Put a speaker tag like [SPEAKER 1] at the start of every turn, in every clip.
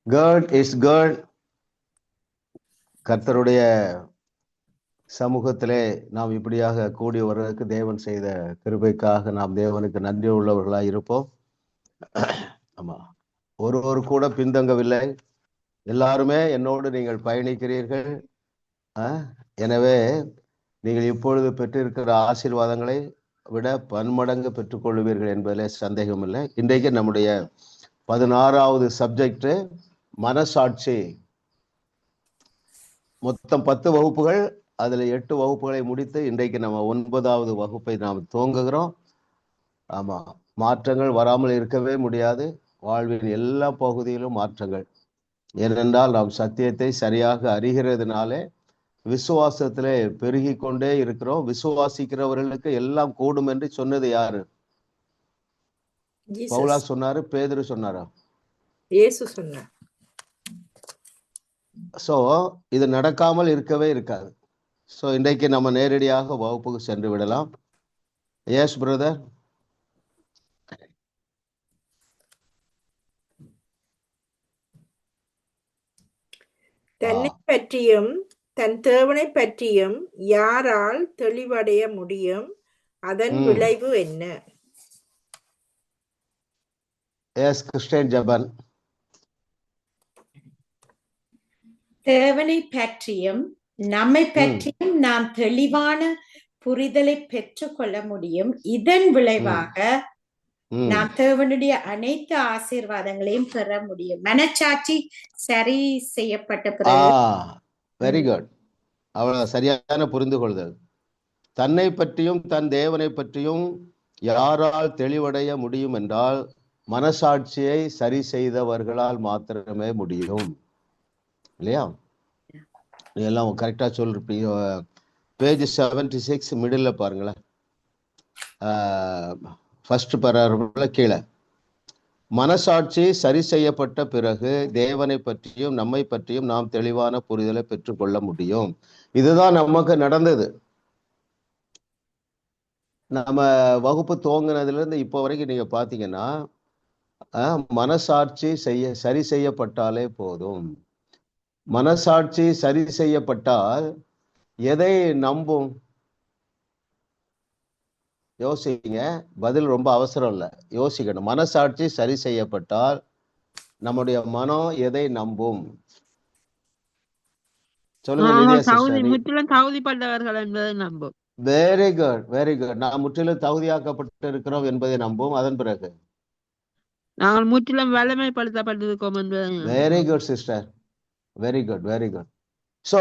[SPEAKER 1] God is good. கர்த்தருடைய சமூகத்திலே நாம் இப்படியாக கூடி வருவதற்கு தேவன் செய்த கிருபைக்காக நாம் தேவனுக்கு நன்றி உள்ளவர்களாய் இருப்போம். ஆமா, ஒருவர் கூட பின்தங்கவில்லை, எல்லாருமே என்னோடு நீங்கள் பயணிக்கிறீர்கள். எனவே நீங்கள் இப்பொழுது பெற்றிருக்கிற ஆசீர்வாதங்களை விட பன்மடங்கு பெற்றுக்கொள்வீர்கள் என்பதிலே சந்தேகம் இல்லை. இன்றைக்கு நம்முடைய 16வது சப்ஜெக்ட் மனசாட்சி. மொத்தம் 10 வகுப்புகள், அதுல 8 வகுப்புகளை முடித்து இன்றைக்கு நம்ம 9வது வகுப்பை நாம் துவங்குகிறோம். ஆமா, மாற்றங்கள் வராமல் இருக்கவே முடியாது. வாழ்வின் எல்லா பகுதியிலும் மாற்றங்கள். ஏனென்றால் நாம் சத்தியத்தை சரியாக அறிகிறதுனாலே விசுவாசத்திலே பெருகி கொண்டே இருக்கிறோம். விசுவாசிக்கிறவர்களுக்கு எல்லாம் கூடும் என்று சொன்னது யாரு? பவுலா சொன்னாரு, பேதுரு சொன்னாரா?
[SPEAKER 2] இயேசு சொன்னார்.
[SPEAKER 1] சோ இது நடக்காமல் இருக்கவே இருக்காது. சோ இன்றைக்கு நம்ம நேரடியாக வகுப்புக்கு சென்று விடலாம். Yes brother.
[SPEAKER 2] தன்னை பற்றியும் தன் தேவனை பற்றியும் யாரால் தெளிவடைய முடியும்? அதன் விளைவு என்ன?
[SPEAKER 1] எஸ் கிறிஸ்டியன் ஜபன்.
[SPEAKER 3] தேவனை பற்றியும் நம்மை பற்றியும் நாம் தெளிவான புரிதலை பெற்றுக் கொள்ள முடியும். இதன் விளைவாக நாம் தேவனுடைய அனைத்து ஆசீர்வாதங்களையும் பெற முடியும். மனச்சாட்சி சரி செய்யப்பட்ட பிறகு.
[SPEAKER 1] Very good. அவ்வளவு சரியான புரிந்து கொள்ளுதல். தன்னை பற்றியும் தன் தேவனை பற்றியும் யாரால் தெளிவடைய முடியும் என்றால் மனசாட்சியை சரி செய்தவர்களால் மாத்திரமே முடியும். இல்லையா? எல்லாம் கரெக்டா சொல்லிருப்பீங்க. பேஜ் 76 மிடில் பாருங்களேன், ஃபர்ஸ்ட் பேராகிராஃப்ல கீழே, மனசாட்சி சரி செய்யப்பட்ட பிறகு தேவனை பற்றியும் நம்மை பற்றியும் நாம் தெளிவான புரிதலை பெற்றுக்கொள்ள முடியும். இதுதான் நமக்கு நடந்தது. நம்ம வகுப்பு துவங்கினதுல இருந்து இப்போ வரைக்கும் நீங்க பாத்தீங்கன்னா மனசாட்சி சரி செய்யப்பட்டாலே போதும். மனசாட்சி சரி செய்யப்பட்டால் எதை நம்பும்? யோசிங்க, பதில் ரொம்ப அவசரம் இல்லை, யோசிக்கணும். மனசாட்சி சரி செய்யப்பட்டால் நம்முடைய மனம் எதை நம்பும்? சொல்லுங்க. Very good, very good. நான் முற்றிலும் தகுதியாக்கப்பட்டு இருக்கிறோம் என்பதை நம்பும். அதன் பிறகு
[SPEAKER 4] நாங்கள் முற்றிலும் வல்லமைப்படுத்தப்பட்டிருக்கோம் என்பதை.
[SPEAKER 1] Very good sister, very good, very good. So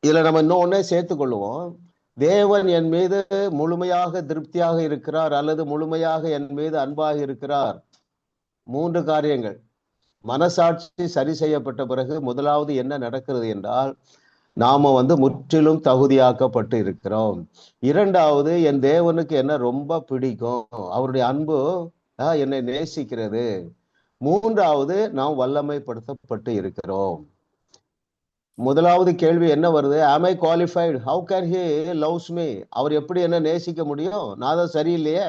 [SPEAKER 1] இதுல நம்ம இன்னொன்னே சேர்த்துக் கொள்ளுவோம். தேவன் என் மீது முழுமையாக திருப்தியாக இருக்கிறார் அல்லது முழுமையாக என் மீது அன்பாக இருக்கிறார். 3 காரியங்கள். மனசாட்சி சரி செய்யப்பட்ட பிறகு முதலாவது என்ன நடக்கிறது என்றால் நாம முற்றிலும் தகுதியாக்கப்பட்டு இருக்கிறோம். 2வது, என் தேவனுக்கு என்ன ரொம்ப பிடிக்கும், அவருடைய அன்பு என்னை நேசிக்கிறது. 3வது, நாம் வல்லமைப்படுத்தப்பட்டு இருக்கிறோம். முதலாவது கேள்வி என்ன வருது? am I qualified? how can he loves me? அவர் எப்படி என்ன நேசிக்க முடியும்? நான் தான் சரியில்லையே.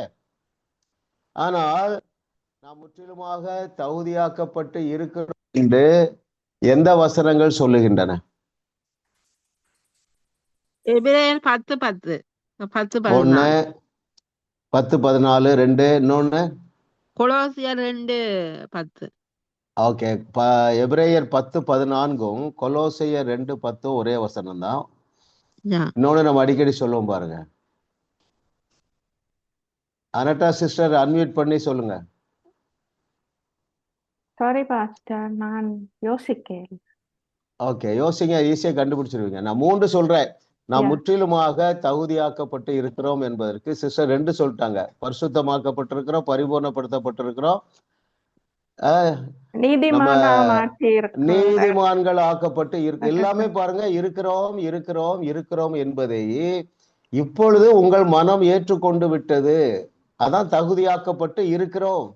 [SPEAKER 1] ஆனால் நாம் முற்றிலுமாக தகுதியாக்கப்பட்டு இருக்கிறோம் என்று எந்த வசனங்கள் சொல்லுகின்றன?
[SPEAKER 4] எபிரேயர் 10:10.
[SPEAKER 1] 1 10:14 2. இன்னொன்னு
[SPEAKER 4] கொலோசியர் 2:10.
[SPEAKER 1] ஓகே. எபிரேயர் 10:14 கொலோசையர் 2:10 ஒரே வசனம் தான். இன்னொன்னு நம்ம அடிக்கடி சொல்லுவோம் பாருங்க. அனட்டா சிஸ்டர் அன்மியூட் பண்ணி சொல்லுங்க.
[SPEAKER 5] சாரி பாஸ்டர், நான் யோசிக்கிறேன்.
[SPEAKER 1] ஓகே, யோசிங்க, ஈஸியா கண்டுபிடிச்சிருவீங்க. நான் 3 சொல்றேன். நாம் முற்றிலுமாக தகுதியாக்கப்பட்டு இருக்கிறோம் என்பதற்கு சிஸ்டர் 2 சொல்லிட்டாங்க. பரிசுத்தமாக்கப்பட்டிருக்கிறோம், பரிபூர்ணப்படுத்தப்பட்டிருக்கிறோம், நீதிமான்கள் ஆக்கப்பட்டு எல்லாமே பாருங்க. இருக்கிறோம் இருக்கிறோம் இருக்கிறோம் என்பதை இப்பொழுது உங்கள் மனம் ஏற்றுக்கொண்டு விட்டது. அதான் தகுதியாக்கப்பட்டு இருக்கிறோம்.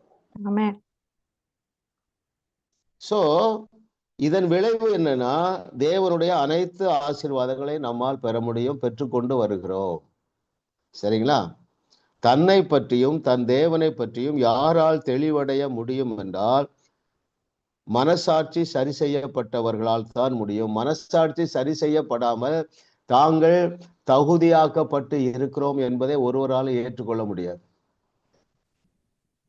[SPEAKER 1] சோ இதன் விளைவு என்னன்னா தேவனுடைய அனைத்து ஆசீர்வாதங்களை நம்மால் பெற முடியும், பெற்றுக்கொண்டு வருகிறோம். சரிங்களா? தன்னை பற்றியும் தன் தேவனை பற்றியும் யாரால் தெளிவடைய முடியும் என்றால் மனசாட்சி சரி செய்யப்பட்டவர்களால் தான் முடியும். மனசாட்சி சரி செய்யப்படாமல் தாங்கள் தகுதியாக்கப்பட்டு இருக்கிறோம் என்பதை ஒருவரால் ஏற்றுக்கொள்ள முடியாது.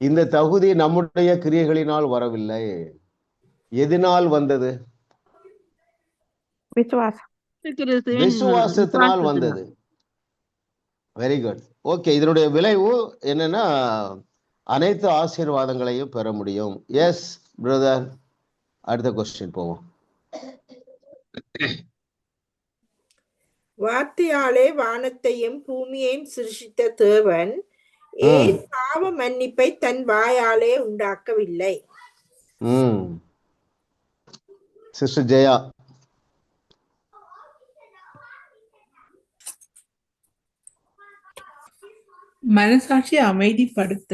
[SPEAKER 1] இந்த தகுதி நம்முடைய கிரியைகளினால் வரவில்லை. எதனால் வந்தது? விசுவாசத்தினால் வந்தது. Very good. ஓகே, இதனுடைய விளைவு என்னன்னா அனைத்து ஆசீர்வாதங்களையும் பெற முடியும். எஸ் பிரதர், அடுத்த கொஸ்டின் போவோம்.
[SPEAKER 2] வார்த்தையாலே வானத்தையும் பூமியையும் சிருஷ்டித்த தேவன் ஏன் பாவ மன்னிப்பை தன் வாயாலே உண்டாக்கவில்லை?
[SPEAKER 1] சிஸ்டர் ஜெயா.
[SPEAKER 6] மனசாட்சியை அமைதிப்படுத்த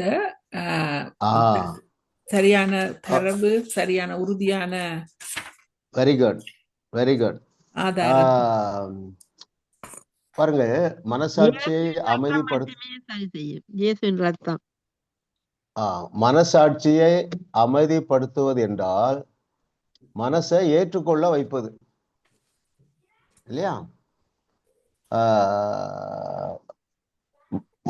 [SPEAKER 6] சரியான தரவு, சரியான உறுதியான.
[SPEAKER 1] Very good, very good. பாருங்க, மனசாட்சியை மனசாட்சியை அமைதிப்படுத்துவது என்றால் மனசை ஏற்றுக்கொள்ள வைப்பது இல்லையா?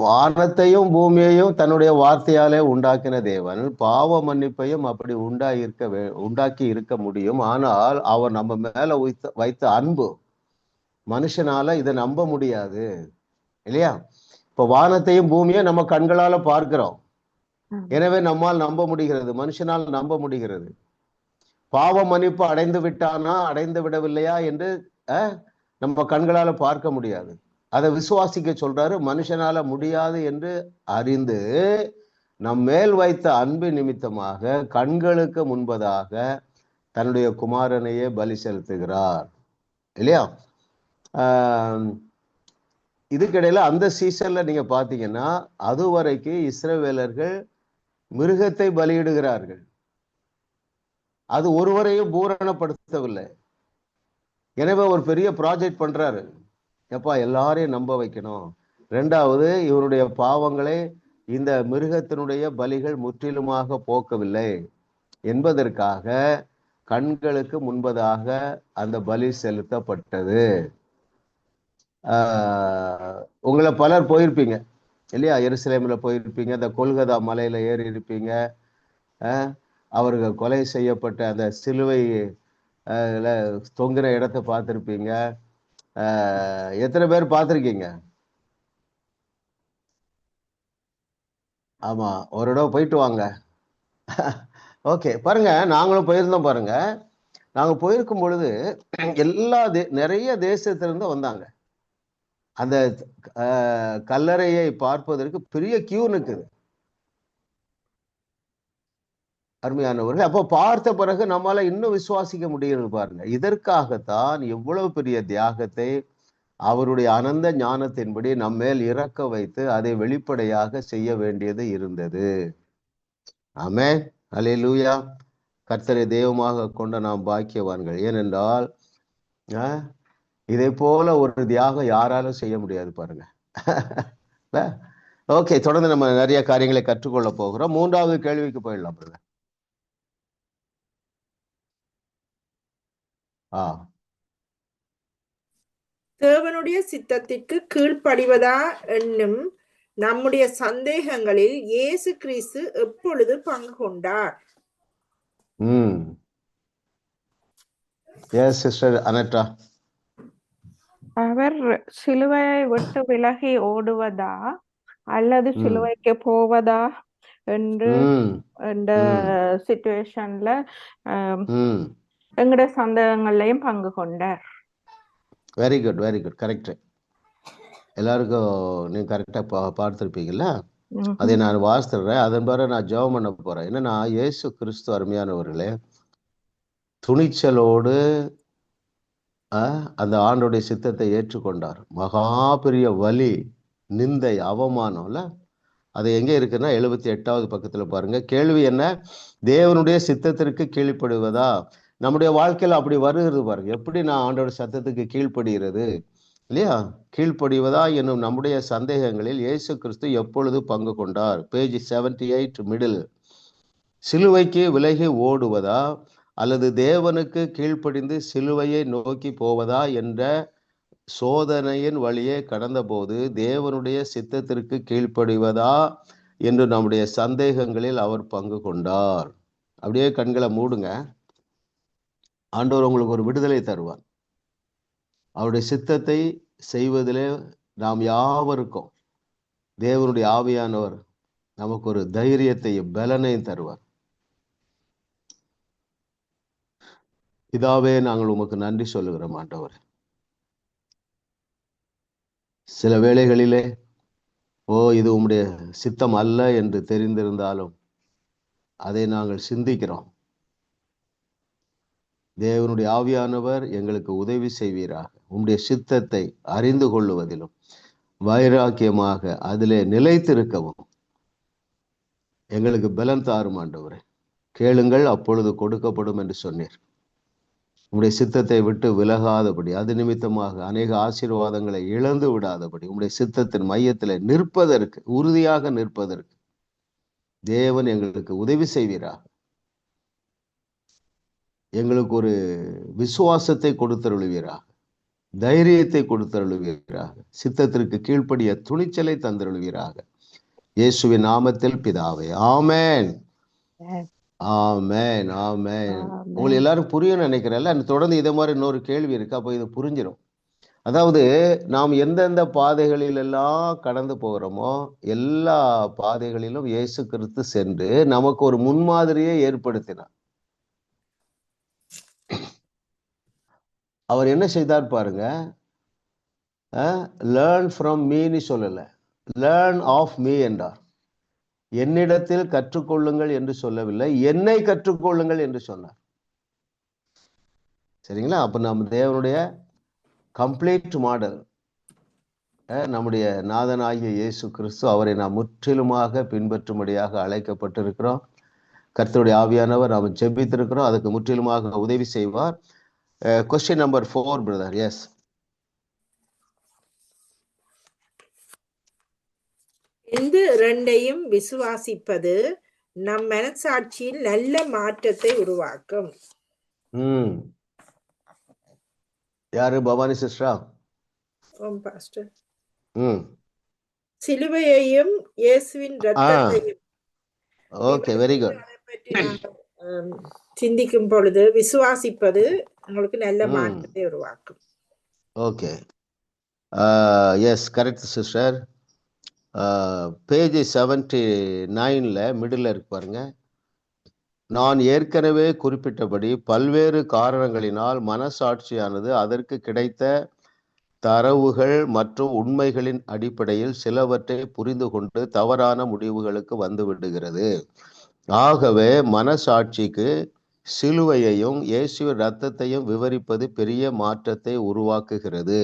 [SPEAKER 1] வானத்தையும் பூமியையும் தன்னுடைய வார்த்தையாலே உண்டாக்கின தேவன் பாவ மன்னிப்பையும் அப்படி உண்டாக்கி இருக்க முடியும். ஆனால் அவர் நம்ம மேல வைத்த அன்பு மனுஷனால இதை நம்ப முடியாது இல்லையா? இப்ப வானத்தையும் பூமியும் நம்ம கண்களால பார்க்கிறோம், எனவே நம்மால் நம்ப முடிகிறது, மனுஷனால் நம்ப முடிகிறது. பாவ மன்னிப்பு அடைந்து விட்டானா அடைந்து விடவில்லையா என்று நம்ம கண்களால பார்க்க முடியாது. அதை விசுவாசிக்க சொல்றாரு. மனுஷனால முடியாது என்று அறிந்து நம் மேல் வைத்த அன்பு நிமித்தமாக கண்களுக்கு முன்பதாக தன்னுடைய குமாரனையே பலி செலுத்துகிறார் இல்லையா? இதுக்கிடையில அந்த சீசன்ல நீங்க பாத்தீங்கன்னா அதுவரைக்கும் இஸ்ரவேலர்கள் மிருகத்தை பலியிடுகிறார்கள். அது ஒருவரையும் பூரணப்படுத்தவில்லை. எனவே ஒரு பெரிய ப்ராஜெக்ட் பண்றாரு. எப்பா, எல்லாரையும் நம்ப வைக்கணும். ரெண்டாவது, இவருடைய பாவங்களை இந்த மிருகத்தினுடைய பலிகள் முற்றிலுமாக போக்கவில்லை என்பதற்காக கண்களுக்கு முன்பதாக அந்த பலி செலுத்தப்பட்டது. உங்களை பலர் போயிருப்பீங்க இல்லையா? எருசலேமில் போயிருப்பீங்க, அந்த கொல்கதா மலையில ஏறி இருப்பீங்க. அவர்கள் கொலை செய்யப்பட்ட அந்த சிலுவை தொங்குற இடத்தை பார்த்துருப்பீங்க. எத்தனை பேர் பார்த்துருக்கீங்க? ஆமா, ஒரு இடம் போயிட்டு வாங்க. ஓகே, பாருங்க, நாங்களும் போயிருந்தோம். பாருங்க, நாங்க போயிருக்கும் பொழுது நிறைய தேசத்திலிருந்து வந்தாங்க. அந்த கல்லறையை பார்ப்பதற்கு பெரிய கியூ நிற்குது. அருமையானவர்கள், அப்போ பார்த்த பிறகு நம்மளால இன்னும் விசுவாசிக்க முடிகிறது. பாருங்க, இதற்காகத்தான் எவ்வளவு பெரிய தியாகத்தை அவருடைய அனந்த ஞானத்தின்படி நம்மேல் இறக்க வைத்து அதை வெளிப்படையாக செய்ய வேண்டியது இருந்தது. ஆமென், அல்லேலூயா. கர்த்தரை தெய்வமாக கொண்ட நாம் பாக்கியவான்கள். ஏனென்றால் இதை போல ஒரு தியாகம் யாராலும் செய்ய முடியாது. பாருங்க. ஓகே, தொடர்ந்து நம்ம நிறைய காரியங்களை கற்றுக்கொள்ள போகிறோம். மூன்றாவது கேள்விக்கு போயிடலாம். பாருங்க.
[SPEAKER 2] தேவனுடைய சித்தத்திற்கு கீழ்ப்படிவதா என்னும் நம்முடைய சந்தேகங்களில் இயேசு கிறிஸ்து எப்பொழுது பங்கு கொண்டார்?
[SPEAKER 1] சிஸ்டர் அனட்டா.
[SPEAKER 5] அவர் சிலுவையை விட்டு விலகி ஓடுவதா அல்லது சிலுவைக்கு போவதா என்று இந்த சிச்சுவேஷன்ல எங்களுடைய சந்தேகங்களையும் பங்கு கொண்டார்.
[SPEAKER 1] Very good, very good, correct. எல்லாருக்கும் நீங்க கரெக்டா பார்த்திருப்பீங்கல்ல. அதை நான் வாசித்துறேன். அதன் பிறகு நான் ஜெபம் பண்ண போறேன். என்னன்னா, இயேசு கிறிஸ்து அருமையானவர்களே துணிச்சலோடு அந்த ஆண்டோடைய சித்தத்தை ஏற்றுக்கொண்டார். மகா பெரிய வலி, நிந்தை, அவமானம்ல. அது எங்க இருக்குன்னா 78வது பக்கத்துல பாருங்க. கேள்வி என்ன? தேவனுடைய சித்தத்திற்கு கீழ்ப்படுவதா? நம்முடைய வாழ்க்கையில அப்படி வருகிறது பாருங்க. எப்படி நான் ஆண்டோட சத்தத்துக்கு கீழ்ப்படுகிறது? இல்லையா? கீழ்ப்படிவதா என்னும் நம்முடைய சந்தேகங்களில் இயேசு கிறிஸ்து எப்பொழுது பங்கு கொண்டார்? Page 78 middle. சிலுவைக்கு விலகி ஓடுவதா அல்லது தேவனுக்கு கீழ்ப்படிந்து சிலுவையை நோக்கி போவதா என்ற சோதனையின் வழியே கடந்தபோது தேவனுடைய சித்தத்திற்கு கீழ்ப்படிவதா என்று நம்முடைய சந்தேகங்களில் அவர் பங்கு கொண்டார். அப்படியே கண்களை மூடுங்க. ஆண்டவர் உங்களுக்கு ஒரு விடுதலை தருவார். அவருடைய சித்தத்தை செய்வதிலே நாம் யாவருக்கும் தேவனுடைய ஆவியானவர் நமக்கு ஒரு தைரியத்தையும் பலனையும் தருவார். இதாவே நாங்கள் உமக்கு நன்றி சொல்லுகிறோம் ஆண்டவர். சில வேளைகளிலே இது உம்முடைய சித்தம் அல்ல என்று தெரிந்திருந்தாலும் அதை நாங்கள் சிந்திக்கிறோம். தேவனுடைய ஆவியானவர் எங்களுக்கு உதவி செய்வீராக. உம்முடைய சித்தத்தை அறிந்து கொள்ளுவதிலும் வைராக்கியமாக அதிலே நிலைத்திருக்கவும் எங்களுக்கு பலன் தாரும் ஆண்டவரே. கேளுங்கள் அப்பொழுது கொடுக்கப்படும் என்று சொன்னீர். உம்முடைய சித்தத்தை விட்டு விலகாதபடி, அது நிமித்தமாக அநேக ஆசீர்வாதங்களை இழந்து விடாதபடி, உம்முடைய சித்தத்தின் மையத்தில் நிற்பதற்கு, உறுதியாக நிற்பதற்கு தேவன் எங்களுக்கு உதவி செய்வீராக. எங்களுக்கு ஒரு விசுவாசத்தை கொடுத்தருளுவீராக, தைரியத்தை கொடுத்தருளுவீராக, சித்தத்திற்கு கீழ்ப்படிய துணிச்சலை தந்தருளுவீராக. இயேசுவின் நாமத்தில் பிதாவே, ஆமென். ஆமென் ஆமென். உங்களுக்கு எல்லாரும் புரியும் நினைக்கிறேன்ல. தொடர்ந்து இதே மாதிரி இன்னொரு கேள்வி இருக்கு, அப்போ இது புரிஞ்சிடும். அதாவது நாம் எந்தெந்த பாதைகளில் எல்லாம் கடந்து போகிறோமோ எல்லா பாதைகளிலும் இயேசு கிறிஸ்து சென்று நமக்கு ஒரு முன்மாதிரியை ஏற்படுத்தினார். அவர் என்ன செய்தார் பாருங்க. லேர்ன் ஃப்ரம் மீன்னு சொல்லல, லேர்ன் ஆஃப் மீ என்றார். என்னிடத்தில் கற்றுக்கொள்ளுங்கள் என்று சொல்லவில்லை, என்னை கற்றுக்கொள்ளுங்கள் என்று சொன்னார். சரிங்களா? அப்ப நம்ம தேவனுடைய கம்ப்ளீட் மாடல் நம்முடைய நாதனாகிய இயேசு கிறிஸ்து, அவரை நாம் முற்றிலுமாக பின்பற்றும்படியாக அழைக்கப்பட்டிருக்கிறோம். கர்த்தருடைய ஆவியானவர் நாம் ஜெபித்திருக்கிறோம், அதுக்கு முற்றிலுமாக உதவி செய்வார். Question number 4, brother. Yes.
[SPEAKER 2] எந்த இரண்டையும் விசுவாசிப்பது நம் மனசாட்சியில் நல்ல மாற்றத்தை உருவாக்கும்.
[SPEAKER 1] யாரு? பவானி சிஸ்டரா?
[SPEAKER 2] பாஸ்டர். சிலுவையையும் இயேசுவின் இரத்தத்தையும்.
[SPEAKER 1] Okay, very good.
[SPEAKER 2] சிந்திக்கும் பொழுது விசுவாசிப்பது உங்களுக்கு நல்ல மாற்றத்தை உருவாக்கும்.
[SPEAKER 1] Okay, yes, correct sister. Page 79ல மிடில் இருக்கு பாருங்க. நான் ஏற்கனவே குறிப்பிட்டபடி பல்வேறு காரணங்களினால் மனசாட்சியானது அதற்கு கிடைத்த தரவுகள் மற்றும் உண்மைகளின் அடிப்படையில் சிலவற்றை புரிந்து கொண்டு தவறான முடிவுகளுக்கு வந்து விடுகிறது. ஆகவே மனசாட்சிக்கு சிலுவையையும் இயேசுவின் இரத்தத்தையும் விவரிப்பது பெரிய மாற்றத்தை உருவாக்குகிறது.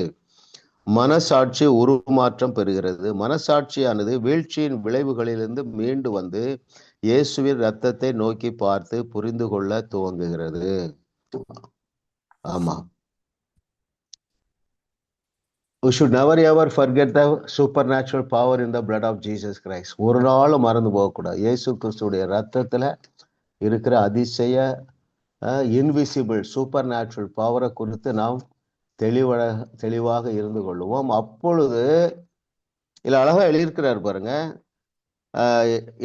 [SPEAKER 1] மனசாட்சி உருமாற்றம் பெறுகிறது. மனசாட்சியானது வீழ்ச்சியின் விளைவுகளிலிருந்து மீண்டு வந்து இயேசுவின் இரத்தத்தை நோக்கி பார்த்து புரிந்து கொள்ள துவங்குகிறது. ஆமா, we should never ever forget the supernatural power in the blood of Jesus Christ. ஒரு நாளும் மறந்து போகக்கூடாது. இயேசு கிறிஸ்துடைய இரத்தத்துல இருக்கிற அதிசய இன்விசிபிள் சூப்பர் நேச்சுரல் பவரை குறித்து நாம் தெளிவாக இருந்து கொள்ளுவோம். அப்பொழுது இதுல அழகா எழுதியிருக்கிறார் பாருங்க.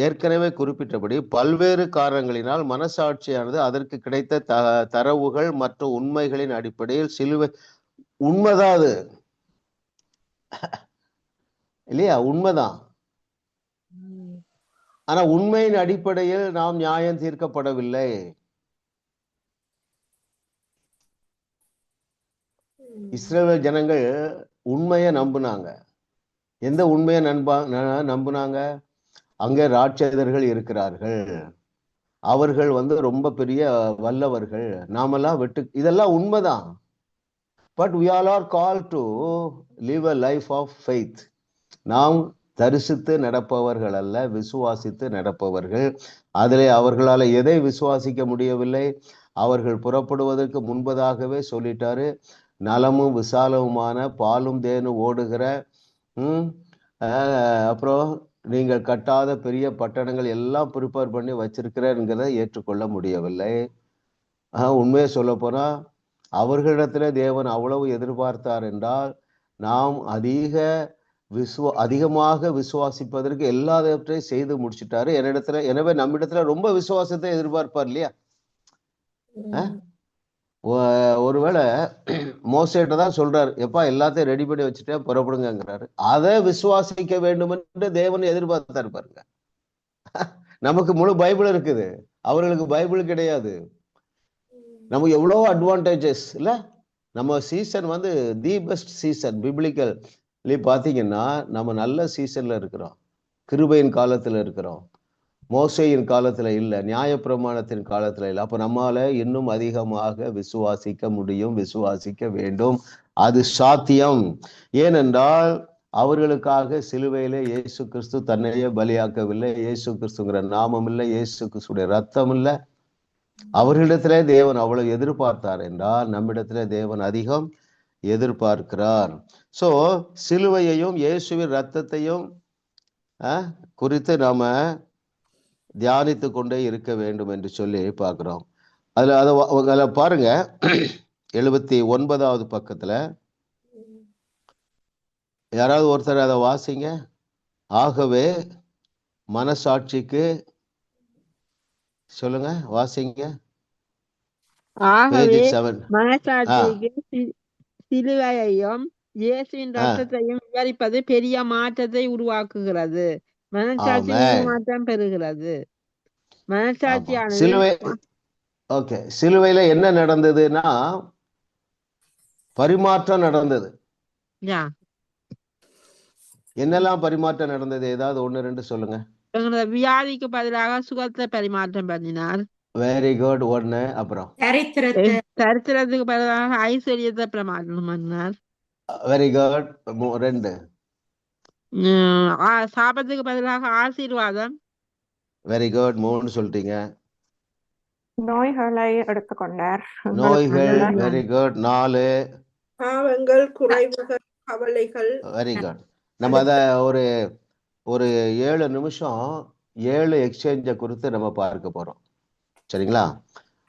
[SPEAKER 1] ஏற்கனவே குறிப்பிட்டபடி பல்வேறு காரணங்களினால் மனசாட்சியானது அதற்கு கிடைத்த தரவுகள் மற்றும் உண்மைகளின் அடிப்படையில் சிலுவை, உண்மைதான் அது இல்லையா? உண்மைதான். ஆனா உண்மையின் அடிப்படையில் நாம் நியாயம் தீர்க்கப்படவில்லை. இஸ்ரவேல் ஜனங்கள் உண்மையை நம்பினாங்க. எந்த உண்மையை நம்பினாங்க? அங்கே ராட்சதர்கள் இருக்கிறார்கள், அவர்கள் ரொம்ப பெரிய வல்லவர்கள், நாமெல்லாம் இதெல்லாம் உண்மைதான். But we all are called to live a life of faith. நாம் தரிசித்து நடப்பவர்கள் அல்ல, விசுவாசித்து நடப்பவர்கள். அதிலே அவர்களால் எதை விசுவாசிக்க முடியவில்லை? அவர்கள் புறப்படுவதற்கு முன்பதாகவே சொல்லிட்டாரு, நலமும் விசாலமுமான பாலும் தேனும் ஓடுகிற அப்புறம் நீங்கள் கட்டாத பெரிய பட்டணங்கள் எல்லாம் ப்ரிப்பேர் பண்ணி வச்சிருக்கிறேங்கிறத ஏற்றுக்கொள்ள முடியவில்லை. உண்மையை சொல்ல போனா அவர்களிடத்துல தேவன் அவ்வளவு எதிர்பார்த்தார் என்றால் நாம் அதிகமாக விசுவாசிப்பதற்கு எல்லாத்தையும் செய்து முடிச்சுட்டாரு என்னிடத்துல. எனவே நம்மிடத்துல ரொம்ப விசுவாசத்தை எதிர்பார்ப்பார் இல்லையா? ஒருவேளை மோசேட்ட தான் சொல்றாரு, எப்பா எல்லாத்தையும் ரெடி பண்ணி வச்சுட்டேன் புறப்படுங்கிறாரு. அதை விசுவாசிக்க வேண்டும் என்று தேவன் எதிர்பார்த்தாரு பாருங்க. நமக்கு முழு பைபிள் இருக்குது, அவர்களுக்கு பைபிள் கிடையாது. நமக்கு எவ்வளோ அட்வான்டேஜஸ் இல்ல. நம்ம சீசன் வந்து தி பெஸ்ட் சீசன் பிப்ளிக்கல் பாத்தீங்கன்னா நம்ம நல்ல சீசன்ல இருக்கிறோம், கிருபையின் காலத்துல இருக்கிறோம், மோசேயின் காலத்துல இல்லை, நியாயப்பிரமாணத்தின் காலத்துல இல்லை. அப்ப நம்மால இன்னும் அதிகமாக விசுவாசிக்க முடியும், விசுவாசிக்க வேண்டும், அது சாத்தியம். ஏனென்றால் அவர்களுக்காக சிலுவையிலே இயேசு கிறிஸ்து தன்னையே பலியாக்கவில்லை. இயேசு கிறிஸ்துங்கிற நாமம் இல்லை, இயேசு கிறிஸ்துடைய ரத்தம் இல்லை. அவர்களிடத்திலே தேவன் அவ்வளவு எதிர்பார்த்தார் என்றால் நம்மிடத்திலே தேவன் அதிகம் எதிர்பார்க்கிறார். சோ சிலுவையையும் இயேசுவின் ரத்தத்தையும் குறித்து நாம தியானித்து கொண்டே இருக்க வேண்டும் என்று சொல்லி பார்க்கிறோம். அதுல பாருங்க 79வது பக்கத்துல யாராவது ஒருத்தர் அதை வாசிங்க. ஆகவே மனசாட்சிக்கு சொல்லுங்க, வாசிங்க.
[SPEAKER 4] ஆகவே மனசாட்சிக்கு சிலுவையையும் இயேசுவின் ரத்தத்தையும் விவரிப்பது பெரிய மாற்றத்தை உருவாக்குகிறது. மனசாட்சி மாற்றம் பெறுகிறது. மனசாட்சியானது
[SPEAKER 1] சிலுவையில என்ன நடந்ததுன்னா பரிமாற்றம் நடந்தது. என்னெல்லாம் பரிமாற்றம் நடந்தது? ஏதாவது 1-2 சொல்லுங்க.
[SPEAKER 4] வியாதிக்கு பதிலாக சுகத்தை பரிமாற்றம் பண்ணினார்.
[SPEAKER 1] Very good. 1. அப்புறம்
[SPEAKER 4] தரித்திரத்துக்கு பதிலாக ஐஸ்வர்யத்தை பரிமாற்றம் பண்ணார்.
[SPEAKER 1] Very good. 2.
[SPEAKER 4] சாபத்துக்கு பதிலாக ஆசீர்வாதம்.
[SPEAKER 1] Very good. 3 சொல்லிட்டீங்க.
[SPEAKER 5] நோய்களை எடுத்துக்கொண்டார்.
[SPEAKER 1] நோய்கள். Very good. 4.
[SPEAKER 2] பாவங்கள், குறைவுகள், கவலைகள்.
[SPEAKER 1] Very good. நம்ம அத ஒரு 7 நிமிஷம் 7 எக்ஸ்சேஞ்சை குறித்து நம்ம பார்க்க போறோம். சரிங்களா?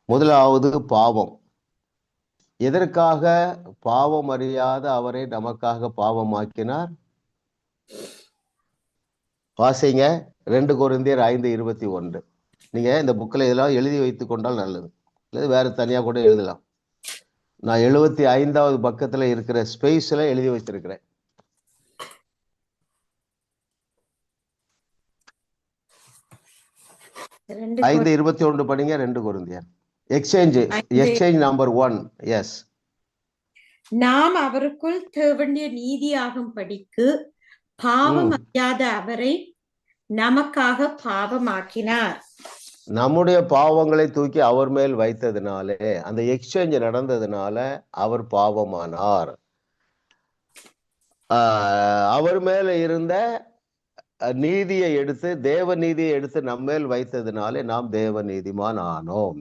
[SPEAKER 1] முதலாவது பாவம். எதற்காக பாவம் அறியாத அவரை நமக்காக பாவமாக்கினார்? வாசிங்க 2 கொரிந்தியர் 5:21. நீங்க இந்த புக்கில் இதெல்லாம் எழுதி வைத்துக் கொண்டால் நல்லது, இல்லை வேற தனியா கூட எழுதலாம். நான் 75வது பக்கத்துல இருக்கிற ஸ்பேஸ்ல எழுதி வச்சிருக்கிறேன். 5:21 படிங்க. 2 கொரிந்தியர். Exchange number 1. எஸ்.
[SPEAKER 3] நாம் அவருக்குள் தேவனுடைய நீதியாகும் படிக்கு பாவம் அறியாத அவரை நமக்காக பாவமாக்கினார்.
[SPEAKER 1] நம்முடைய பாவங்களை தூக்கி அவர் மேல் வைத்ததுனாலே, அந்த எக்ஸ்சேஞ்ச் நடந்ததுனால அவர் பாவமானார். அவர் மேல இருந்த நீதியை எடுத்து, தேவ நீதியை எடுத்து நம்மேல் வைத்ததுனாலே நாம் தேவ நீதிமான் ஆனோம்.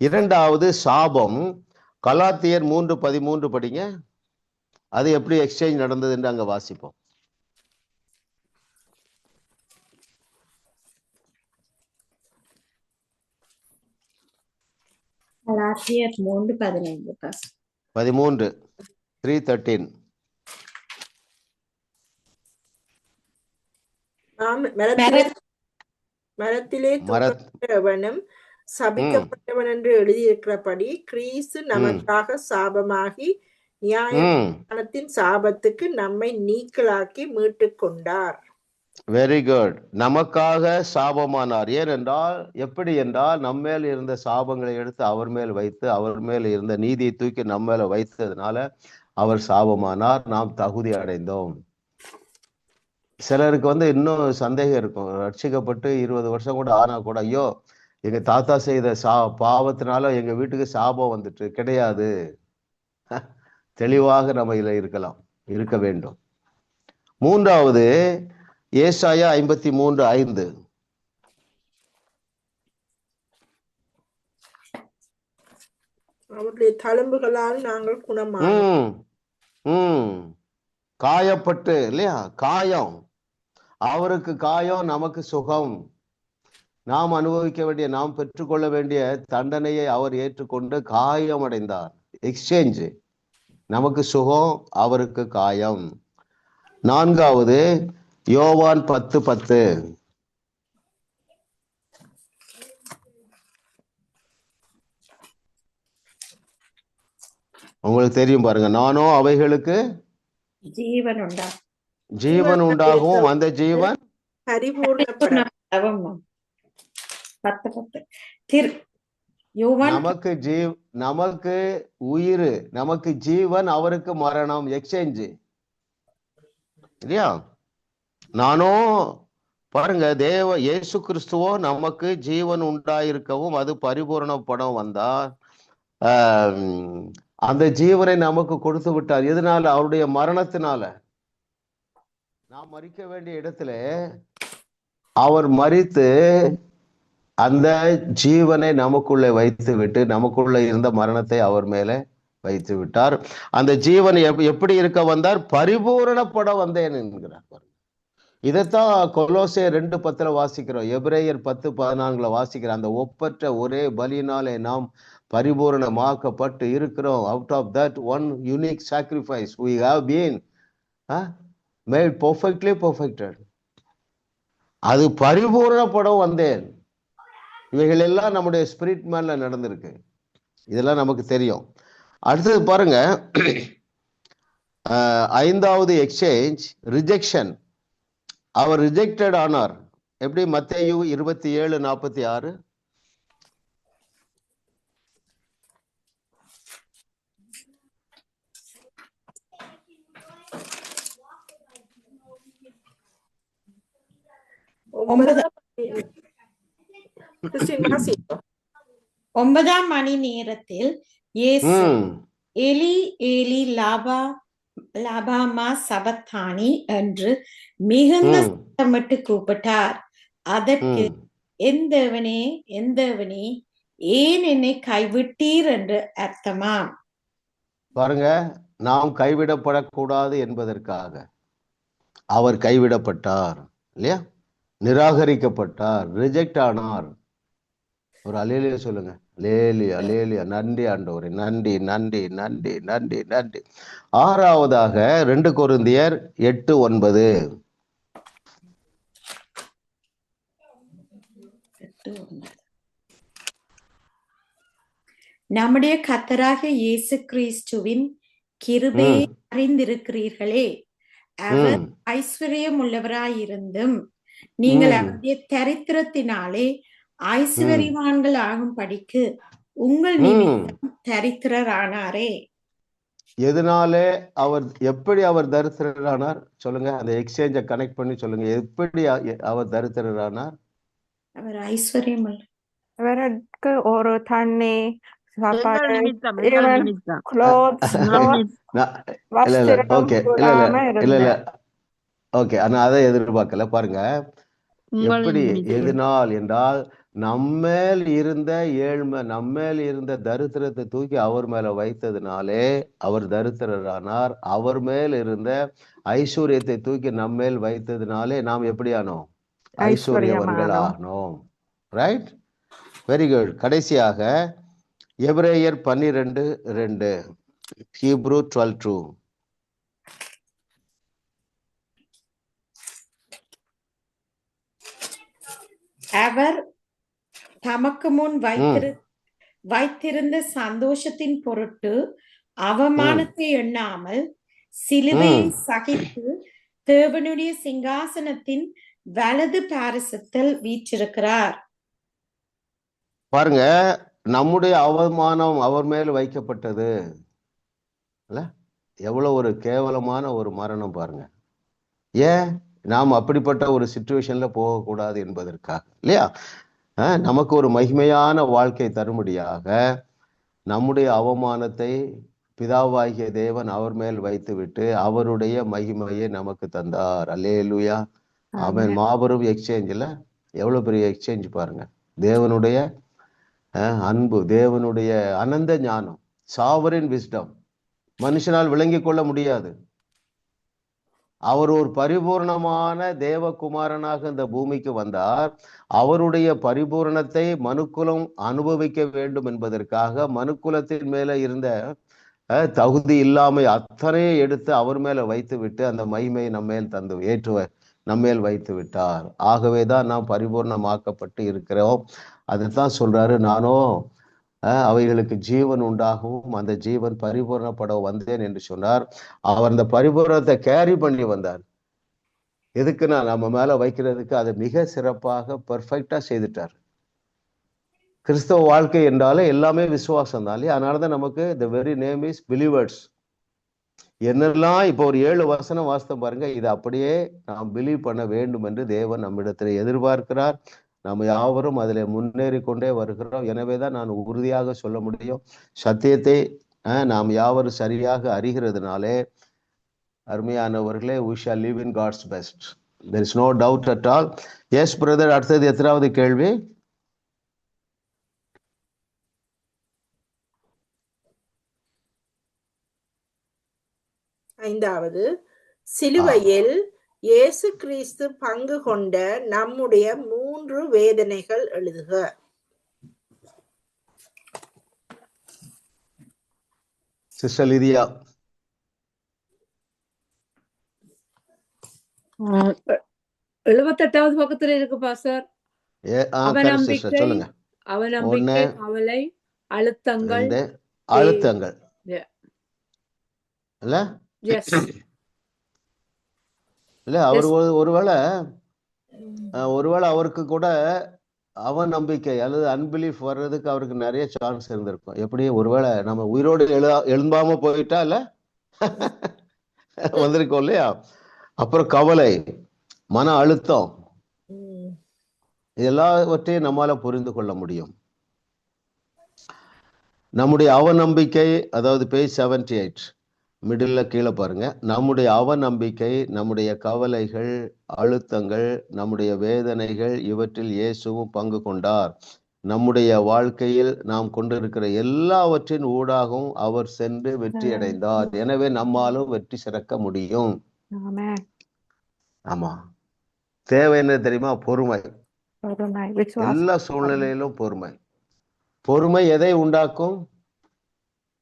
[SPEAKER 1] 2வது சாபம். கலாத்தியர் 3:13 படிங்க. அது எப்படி எக்ஸ்சேஞ்ச் நடந்தது என்று அங்க வாசிப்போம்.
[SPEAKER 3] கலாத்தியர் 3:13.
[SPEAKER 1] 3:13.
[SPEAKER 2] மரத்திலே தூக்கப்பட்டவனும் சபிக்கப்பட்டவன் என்று எழுதியிருக்கிறபடி கிறிஸ்து நமக்காக சாபமாகி நியாயத்தின் சாபத்துக்கு நம்மை நீக்கலாக்கி மீட்டு கொண்டார்.
[SPEAKER 1] Very good. நமக்காக சாபமானார். ஏனென்றால் எப்படி என்றால் நம்மேல் இருந்த சாபங்களை எடுத்து அவர் மேல் வைத்து, அவர் மேல் இருந்த நீதியை தூக்கி நம்ம மேல வைத்ததுனால அவர் சாபமானார். நாம் தகுதி அடைந்தோம். சிலருக்கு இன்னும் சந்தேகம் இருக்கும். ரட்சிக்கப்பட்டு 20 வருஷம் கூட ஆனா கூட, ஐயோ எங்க தாத்தா செய்த பாவத்தினால எங்க வீட்டுக்கு சாபம் வந்துட்டு. கிடையாது. தெளிவாக நம்ம இதுல இருக்க வேண்டும். 3வது ஏசாயா 53:5.
[SPEAKER 2] அவருடைய தழும்புகளால் நாங்கள் குணமானோம்.
[SPEAKER 1] ம் ம் காயப்பட்டு இல்லையா, காயம், அவருக்கு காயம், நமக்கு சுகம். நாம் அனுபவிக்க வேண்டிய, நாம் பெற்றுக்கொள்ள வேண்டிய தண்டனையை அவர் ஏற்றுக்கொண்டு காயமடைந்தார். எக்ஸ்சேஞ்ச், நமக்கு சுகம், அவருக்கு காயம். நான்காவது யோவான் 10:10. உங்களுக்கு தெரியும் பாருங்க, நானோ அவைகளுக்கு
[SPEAKER 3] ஜீவன் உண்டா
[SPEAKER 1] ஜீவன் உண்டாகவும் அந்த ஜீவன்
[SPEAKER 2] பரிபூர்ணப்பட
[SPEAKER 3] 10:10 யோவான்
[SPEAKER 1] நமக்கு உயிர், நமக்கு ஜீவன், அவருக்கு மரணம். எக்ஸ்சேஞ்ச் இல்லையா? நானும் பாருங்க, இயேசு கிறிஸ்துவோ நமக்கு ஜீவன் உண்டாயிருக்கவும் அது பரிபூரணப்படம் வந்தா அந்த ஜீவனை நமக்கு கொடுத்து விட்டார். எதனால? அவருடைய மரணத்தினால. நாம் மரிக்க வேண்டிய இடத்துல அவர் மரித்து அந்த ஜீவனை நமக்குள்ளே வைத்து விட்டு, நமக்குள்ள இருந்த மரணத்தை அவர் மேலே வைத்து விட்டார். அந்த ஜீவன் எப்படி இருக்க வந்தார்? பரிபூரணப்பட வந்தேன் என்கிறார். இதைத்தான் கொலோசியர் 2:10 வாசிக்கிறோம், எபிரேயர் 10:14 வாசிக்கிறோம். அந்த ஒப்பற்ற ஒரே பலியினாலே நாம் பரிபூரணமாக்கப்பட்டு இருக்கிறோம். Out of that one unique sacrifice we have been made perfectly perfected. அது பரிபூரணப்பட வந்தேன். இவைகள் எல்லாம் நம்முடைய ஸ்பிரிட் மேன்ல நடந்திருக்கு. இதெல்லாம் நமக்கு தெரியும். அடுத்தது பாருங்க, 5வது எக்ஸ்சேஞ்ச் ரிஜெக்ஷன். அவர் ரிஜெக்டட் ஆனார். எப்படி? மத்தேயு 27:46.
[SPEAKER 3] ஒன்பதாம் மணி நேரத்தில் இயேசு எலி ஏலி லாபாமா சபத்தானி என்று மிகுந்த சத்தமிட்டு கூப்பிட்டார். அதற்கு எந்தவனே எந்தவனே ஏன் என்னை கைவிட்டீர் என்று அர்த்தமாம்.
[SPEAKER 1] பாருங்க, நாம் கைவிடப்படக்கூடாது என்பதற்காக அவர் கைவிடப்பட்டார் இல்லையா? நிராகரிக்கப்பட்டார், ரிஜெக்ட் ஆனார். ஒரு அல்லேலூயா சொல்லுங்க. அல்லேலூயா, அல்லேலூயா. நன்றி ஆண்டவரே, நன்றி நன்றி நன்றி நன்றி நன்றி. 6வதாக 2 கொரிந்தியர் 8:9.
[SPEAKER 3] நம்முடைய கர்த்தராகிய இயேசு கிறிஸ்துவின் கிருபையை அறிந்திருக்கிறீர்களே. அவர் ஐஸ்வர்யம் உள்ளவராயிருந்தும் நீங்கள் அவருடைய தரித்திரத்தினாலே ஐஸ்வர்யவான்கள் ஆகும் படிக்கு உங்கள் நிமித்தம் தரித்திரரானாரே.
[SPEAKER 1] எதனாலே அவர், எப்படி அவர் தரித்திரரானார் சொல்லுங்க? அந்த எக்ஸ்சேஞ்ச கனெக்ட் பண்ணி சொல்லுங்க. எப்படி அவர் தரித்திரரானார்?
[SPEAKER 3] அவர் ஐஸ்வர்யம் அல்ல,
[SPEAKER 5] அவருக்கு ஒரு தண்ணி, சாப்பாடு,
[SPEAKER 1] ஓகே, ஆனா அதை எதிர்பார்க்கல. பாருங்க, எப்படி எதனால் என்றால் நம்மேல் இருந்த ஏழ்மை, நம்மேல் இருந்த தரித்திரத்தை தூக்கி அவர் மேல வைத்ததுனாலே அவர் தரித்திரரானார். அவர் மேல் இருந்த ஐஸ்வர்யத்தை தூக்கி நம்மேல் வைத்ததுனாலே நாம் எப்படி ஆனோம்? ஐஸ்வர்யவான்கள் ஆனோம். Right, very good. கடைசியாக எபிரேயர் 12:2, ஹீப்ரூ 12:2.
[SPEAKER 3] அவர் தமக்கு முன் வைத்திருந்த சந்தோஷத்தின் பொருட்டு அவமானத்தை எண்ணாமல் சிலுவையை சகித்து தேவனுடைய சிங்காசனத்தின் வலது பாரிசத்தில் வீற்றிருக்கிறார்.
[SPEAKER 1] பாருங்க, நம்முடைய அவமானம் அவர் மேல் வைக்கப்பட்டது. எவ்வளவு ஒரு கேவலமான ஒரு மரணம் பாருங்க. ஏன்? நாம் அப்படிப்பட்ட ஒரு சிச்சுவேஷன்ல போகக்கூடாது என்பதற்காக இல்லையா? நமக்கு ஒரு மகிமையான வாழ்க்கை தரும்படியாக நம்முடைய அவமானத்தை பிதாவாகிய தேவன் அவர் மேல் வைத்து விட்டு அவருடைய மகிமையை நமக்கு தந்தார். அல்லேலூயா, ஆமென். மாபெரும் எக்ஸ்சேஞ்சில் எவ்வளவு பெரிய எக்ஸ்சேஞ்ச் பாருங்க. தேவனுடைய அன்பு, தேவனுடைய அனந்த ஞானம், சாவரின் விஸ்டம். மனுஷனால் விளங்கிக் கொள்ள முடியாது. அவர் ஒரு பரிபூர்ணமான தேவகுமாரனாக இந்த பூமிக்கு வந்தார். அவருடைய பரிபூரணத்தை மனுக்குலம் அனுபவிக்க வேண்டும் என்பதற்காக மனுக்குலத்தின் மேல இருந்த தகுதி இல்லாமை அத்தனையை எடுத்து அவர் மேல வைத்து விட்டு அந்த மகிமை நம்மேல் தந்து நம்மேல் வைத்து விட்டார். ஆகவேதான் நாம் பரிபூர்ணமாக்கப்பட்டு இருக்கிறோம். அதுதான் சொல்றாரு, நானோ அவைகளுக்கு ஜீவன் உண்டாகவும் அந்த ஜீவன் பரிபூர்ணப்பட வந்தேன் என்று சொன்னார். அவர் அந்த பரிபூர்ணத்தை கேரி பண்ணி வந்தார். எதுக்குன்னா நம்ம மேல வைக்கிறதுக்கு அதை மிக சிறப்பாக பெர்ஃபெக்டா செய்துட்டார். கிறிஸ்தவ வாழ்க்கை என்றாலே எல்லாமே விசுவாசம் தான் இல்லையா? அதனாலதான் நமக்கு the very name is believers. என்னெல்லாம் இப்போ ஒரு 7 வசனம் வாசித்தோம் பாருங்க, இதை அப்படியே நாம் பிலீவ் பண்ண வேண்டும் என்று தேவன் நம்மிடத்தில் எதிர்பார்க்கிறார். நம்ம யாவரும் அதில் முன்னேறி கொண்டே வருகிறோம். எனவேதான் நான் உறுதியாக சொல்ல முடியும், சத்தியத்தை நாம் யாவரும் சரியாக அறிகிறதுனாலே அருமையானவர்களே, we shall live in God's best. There is no doubt at all. Yes brother, அடுத்தது எத்தனாவது கேள்வி?
[SPEAKER 2] ஐந்தாவது, சிலுவையில் இயேசு கிறிஸ்து பங்கு கொண்ட நம்முடைய 3 வேதனைகள் எழுதுக.
[SPEAKER 1] சிஸ்டர் லிதியா.
[SPEAKER 7] 78வது பக்கத்துல இருக்கு பாஸ்டர். அவநம்பிக்கை,
[SPEAKER 1] சொல்லுங்க.
[SPEAKER 7] அவநம்பிக்கை, கவலை, அழுத்தங்கள்.
[SPEAKER 1] அழுத்தங்கள் இல்ல இல்ல அவர் ஒருவேளை அவருக்கு கூட அவநம்பிக்கை அல்லது அன்பிலீஃப் வர்றதுக்கு அவருக்கு நிறைய சான்ஸ் இருந்திருக்கும். எப்படி ஒருவேளை நம்ம உயிரோடு எழும்பாம போயிட்டா இல்ல வந்திருக்கோம் இல்லையா? அப்புறம் கவலை, மன அழுத்தம், எல்லாவற்றையும் நம்மால புரிந்து கொள்ள முடியும். நம்முடைய அவநம்பிக்கை, அதாவது பேஜ் 78 மிடில் கீழே பாருங்க, நம்முடைய அவநம்பிக்கை, நம்முடைய கவலைகள், அழுத்தங்கள், நம்முடைய வேதனைகள் இவற்றில் இயேசுவும் பங்கு கொண்டார். நம்முடைய வாழ்க்கையில் நாம் கொண்டிருக்கிற எல்லாவற்றின் ஊடாகவும் அவர் சென்று வெற்றி அடைந்தார். எனவே நம்மாலும் வெற்றி சிறக்க முடியும். ஆமா, தேவை என்ன தெரியுமா? பொறுமை. எல்லா சூழ்நிலையிலும் பொறுமை. பொறுமை எதை உண்டாக்கும்?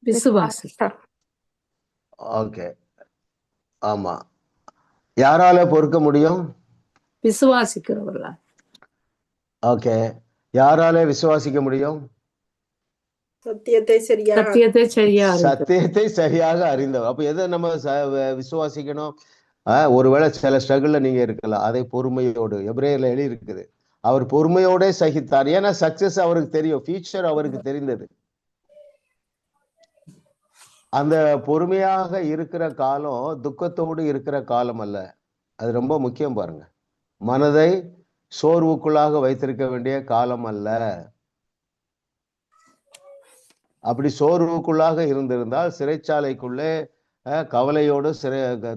[SPEAKER 7] விசுவாசம்.
[SPEAKER 1] ஓகே, ஆமா. யாரால பொறுக்க முடியும்?
[SPEAKER 7] விசுவாசிக்கிறவர்களா.
[SPEAKER 1] ஓகே, யாரால விசுவாசிக்க முடியும்?
[SPEAKER 2] சத்தியத்தை
[SPEAKER 1] சரியாக அறிந்தவர். அப்ப எதை நம்ம விசுவாசிக்கணும்? ஒருவேளை சில ஸ்ட்ரகிள்ல நீங்க இருக்கலாம், அதை பொறுமையோடு, எபிரேயர்ல எழுதி இருக்குது, அவர் பொறுமையோட சகித்தார். ஏன்னா சக்சஸ் அவருக்கு தெரியும், ஃபியூச்சர் அவருக்கு தெரிந்தது. அந்த பொறுமையாக இருக்கிற காலம் துக்கத்தோடு இருக்கிற காலம் அல்ல. அது ரொம்ப முக்கியம் பாருங்க. மனதை சோர்வுக்குள்ளாக வைத்திருக்க வேண்டிய காலம் அல்ல. அப்படி சோர்வுக்குள்ளாக இருந்திருந்தால், சிறைச்சாலைக்குள்ளே கவலையோடு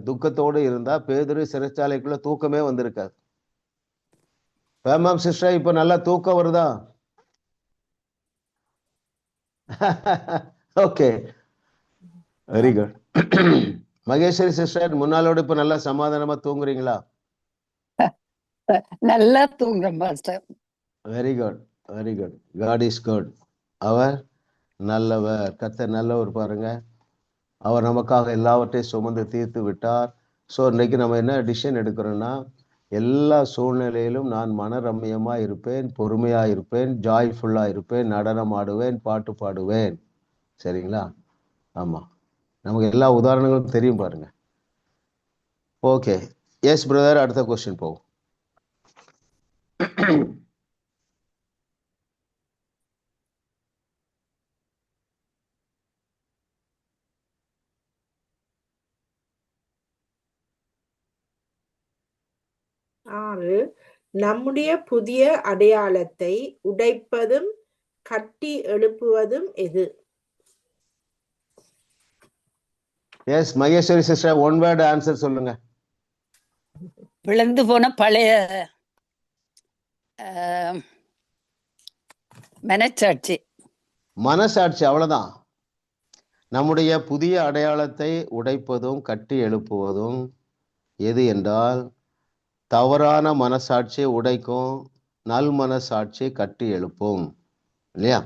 [SPEAKER 1] துக்கத்தோடு இருந்தா பேதுரு சிறைச்சாலைக்குள்ள தூக்கமே வந்திருக்காது. மேம் சிஸ்டர், இப்ப நல்லா தூக்கம் வருதா? Okay, very good. Maheswari sister, முன்னாளோட இப்ப நல்லா சமாதானமா தூங்குறீங்களா?
[SPEAKER 8] நல்லா தூங்குறேன் master.
[SPEAKER 1] Very good, very good. God is good. அவர் நல்லவர், கர்த்தர் நல்லவர் பாருங்க. அவர் நமக்காக எல்லாவற்றையும் சுமந்து தீர்த்து விட்டார். ஸோ இன்னைக்கு நம்ம என்ன டிசிஷன் எடுக்கிறோம்னா, எல்லா சூழ்நிலையிலும் நான் மனரம்யமா இருப்பேன், பொறுமையா இருப்பேன், ஜாய்ஃபுல்லா இருப்பேன், நடனம் ஆடுவேன், பாட்டு பாடுவேன். சரிங்களா? ஆமா, நமக்கு எல்லா உதாரணங்களும் தெரியும் பாருங்க. ஓகே, எஸ் பிரதர், அடுத்த கொஸ்டின் போவோம்.
[SPEAKER 2] நம்முடைய புதிய அடையாளத்தை உடைப்பதும் கட்டி எழுப்புவதும் எது?
[SPEAKER 1] Yes Maheswari sister, one word answer சொல்லுங்க.
[SPEAKER 8] விழுந்து போன பழைய மனசாட்சி.
[SPEAKER 1] மனசாட்சி, அவ்வளவுதான். நம்முடைய புதிய அடையாளத்தை உடைப்பதும் கட்டி எழுப்புவதும் எது என்றால் தவறான மனசாட்சியை உடைக்கும், நல் மனசாட்சியை கட்டி எழுப்பும். இல்லையா?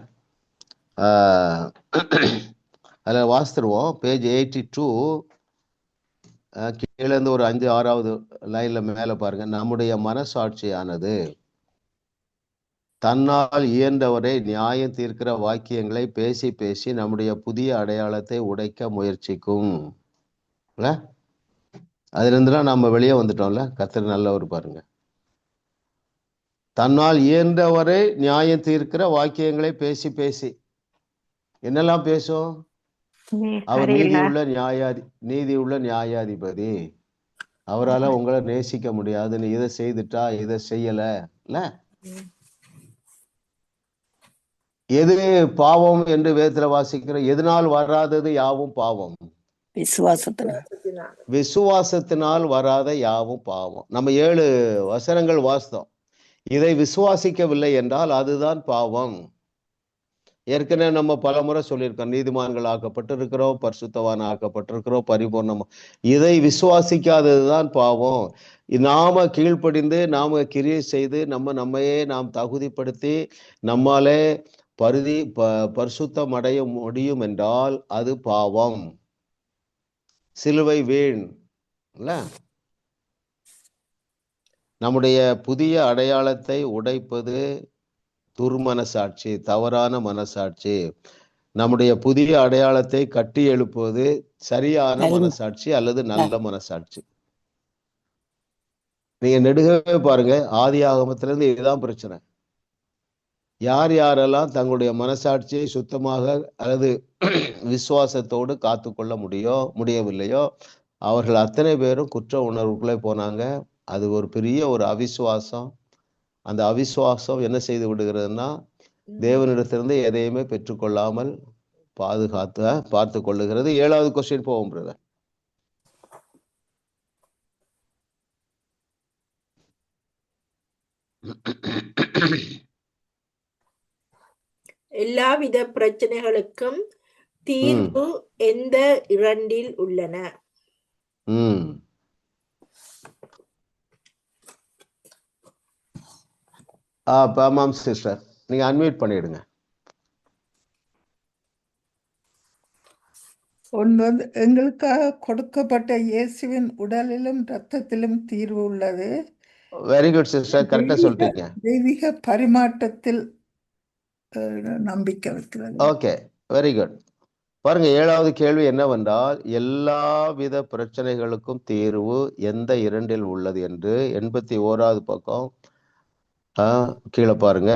[SPEAKER 1] அதில் வாசித்துருவோம். பேஜ் 82 கீழேருந்து ஒரு 5-6வது லைன்ல மேலே பாருங்க. நம்முடைய மனசாட்சியானது தன்னால் இயன்றவரை நியாயம் தீர்க்கிற வாக்கியங்களை பேசி பேசி நம்முடைய புதிய அடையாளத்தை உடைக்க முயற்சிக்கும். அதுல இருந்துலாம் நம்ம வெளியே வந்துட்டோம்ல. கர்த்தர் நல்லவர் பாருங்க. தன்னால் இயன்றவரை நியாயம் தீர்க்கிற வாக்கியங்களை பேசி பேசி என்னெல்லாம் பேசும்? அவர் நீதி உள்ள நியாயாதிபதி. அவரால் உங்களை நேசிக்க முடியாது. நீ இதை செய்துட்டா இதை செய்யல. இல்ல, எது பாவம் என்று வேதத்துல வாசிக்கிற? எதனால் வராதது யாவும் பாவம்? விசுவாசத்தினால் வராத யாவும் பாவம். நம்ம 7 வசனங்கள் வாசித்தோம். இதை விசுவாசிக்கவில்லை என்றால் அதுதான் பாவம். ஏற்கனவே நம்ம பல முறை சொல்லியிருக்கோம். நீதிமான்கள் ஆக்கப்பட்டிருக்கிறோம், பரிசுத்தவான் ஆக்கப்பட்டிருக்கிறோம், பரிபூர்ணம். இதை விசுவாசிக்காததுதான் பாவம். நாம கீழ்ப்படிந்து நாம கிரியை செய்து நம்மையே நாம் தகுதிப்படுத்தி நம்மாலே பரிசுத்தம் அடைய முடியும் என்றால் அது பாவம். சிலுவை வீண். இல்ல, நம்முடைய புதிய அடையாளத்தை உடைப்பது துர்மனசாட்சி, தவறான மனசாட்சி. நம்முடைய புதிய அடையாளத்தை கட்டி எழுப்புவது சரியான மனசாட்சி அல்லது நல்ல மனசாட்சி. நீங்க நெடுகவே பாருங்க, ஆதி ஆகமத்திலிருந்து இதுதான் பிரச்சனை. யார் யாரெல்லாம் தங்களுடைய மனசாட்சியை சுத்தமாக அல்லது விசுவாசத்தோடு காத்து கொள்ள முடியவில்லையோ அவர்கள் அத்தனை பேரும் குற்ற உணர்வுக்குள்ளே போனாங்க. அது ஒரு பெரிய ஒரு அவிசுவாசம். அந்த அவிசுவாசம் என்ன செய்து விடுகிறதுனா, தேவனிடத்திலிருந்து எதையுமே பெற்றுக்கொள்ளாமல் பார்த்து கொள்ளுகிறது. 7வது கொஸ்டின் போவோம் பிரதர்.
[SPEAKER 2] எல்லாவித பிரச்சனைகளுக்கும் தீர்வு எந்த 2இல் உள்ளன?
[SPEAKER 1] ஆமாம் சிஸ்டர், நீங்க அன்மியூட் பண்ணிடுங்க.
[SPEAKER 6] ஒன்று வந்து எங்களுக்காக கொடுக்கப்பட்ட இயேசுவின் உடலிலும் இரத்தத்திலும் தீர்வு உள்ளது.
[SPEAKER 1] வெரி குட் சிஸ்டர், கரெக்டா சொல்றீங்க.
[SPEAKER 6] தெய்வீக பரிமாற்றத்தில் நம்பிக்கை வைக்கிறது.
[SPEAKER 1] Okay, very good. பாருங்க, 7வது கேள்வி என்னவென்றால் எல்லாவித பிரச்சனைகளுக்கும் தீர்வு எந்த 2இல் உள்ளது என்று. 81வது பக்கம் கீழே பாருங்க.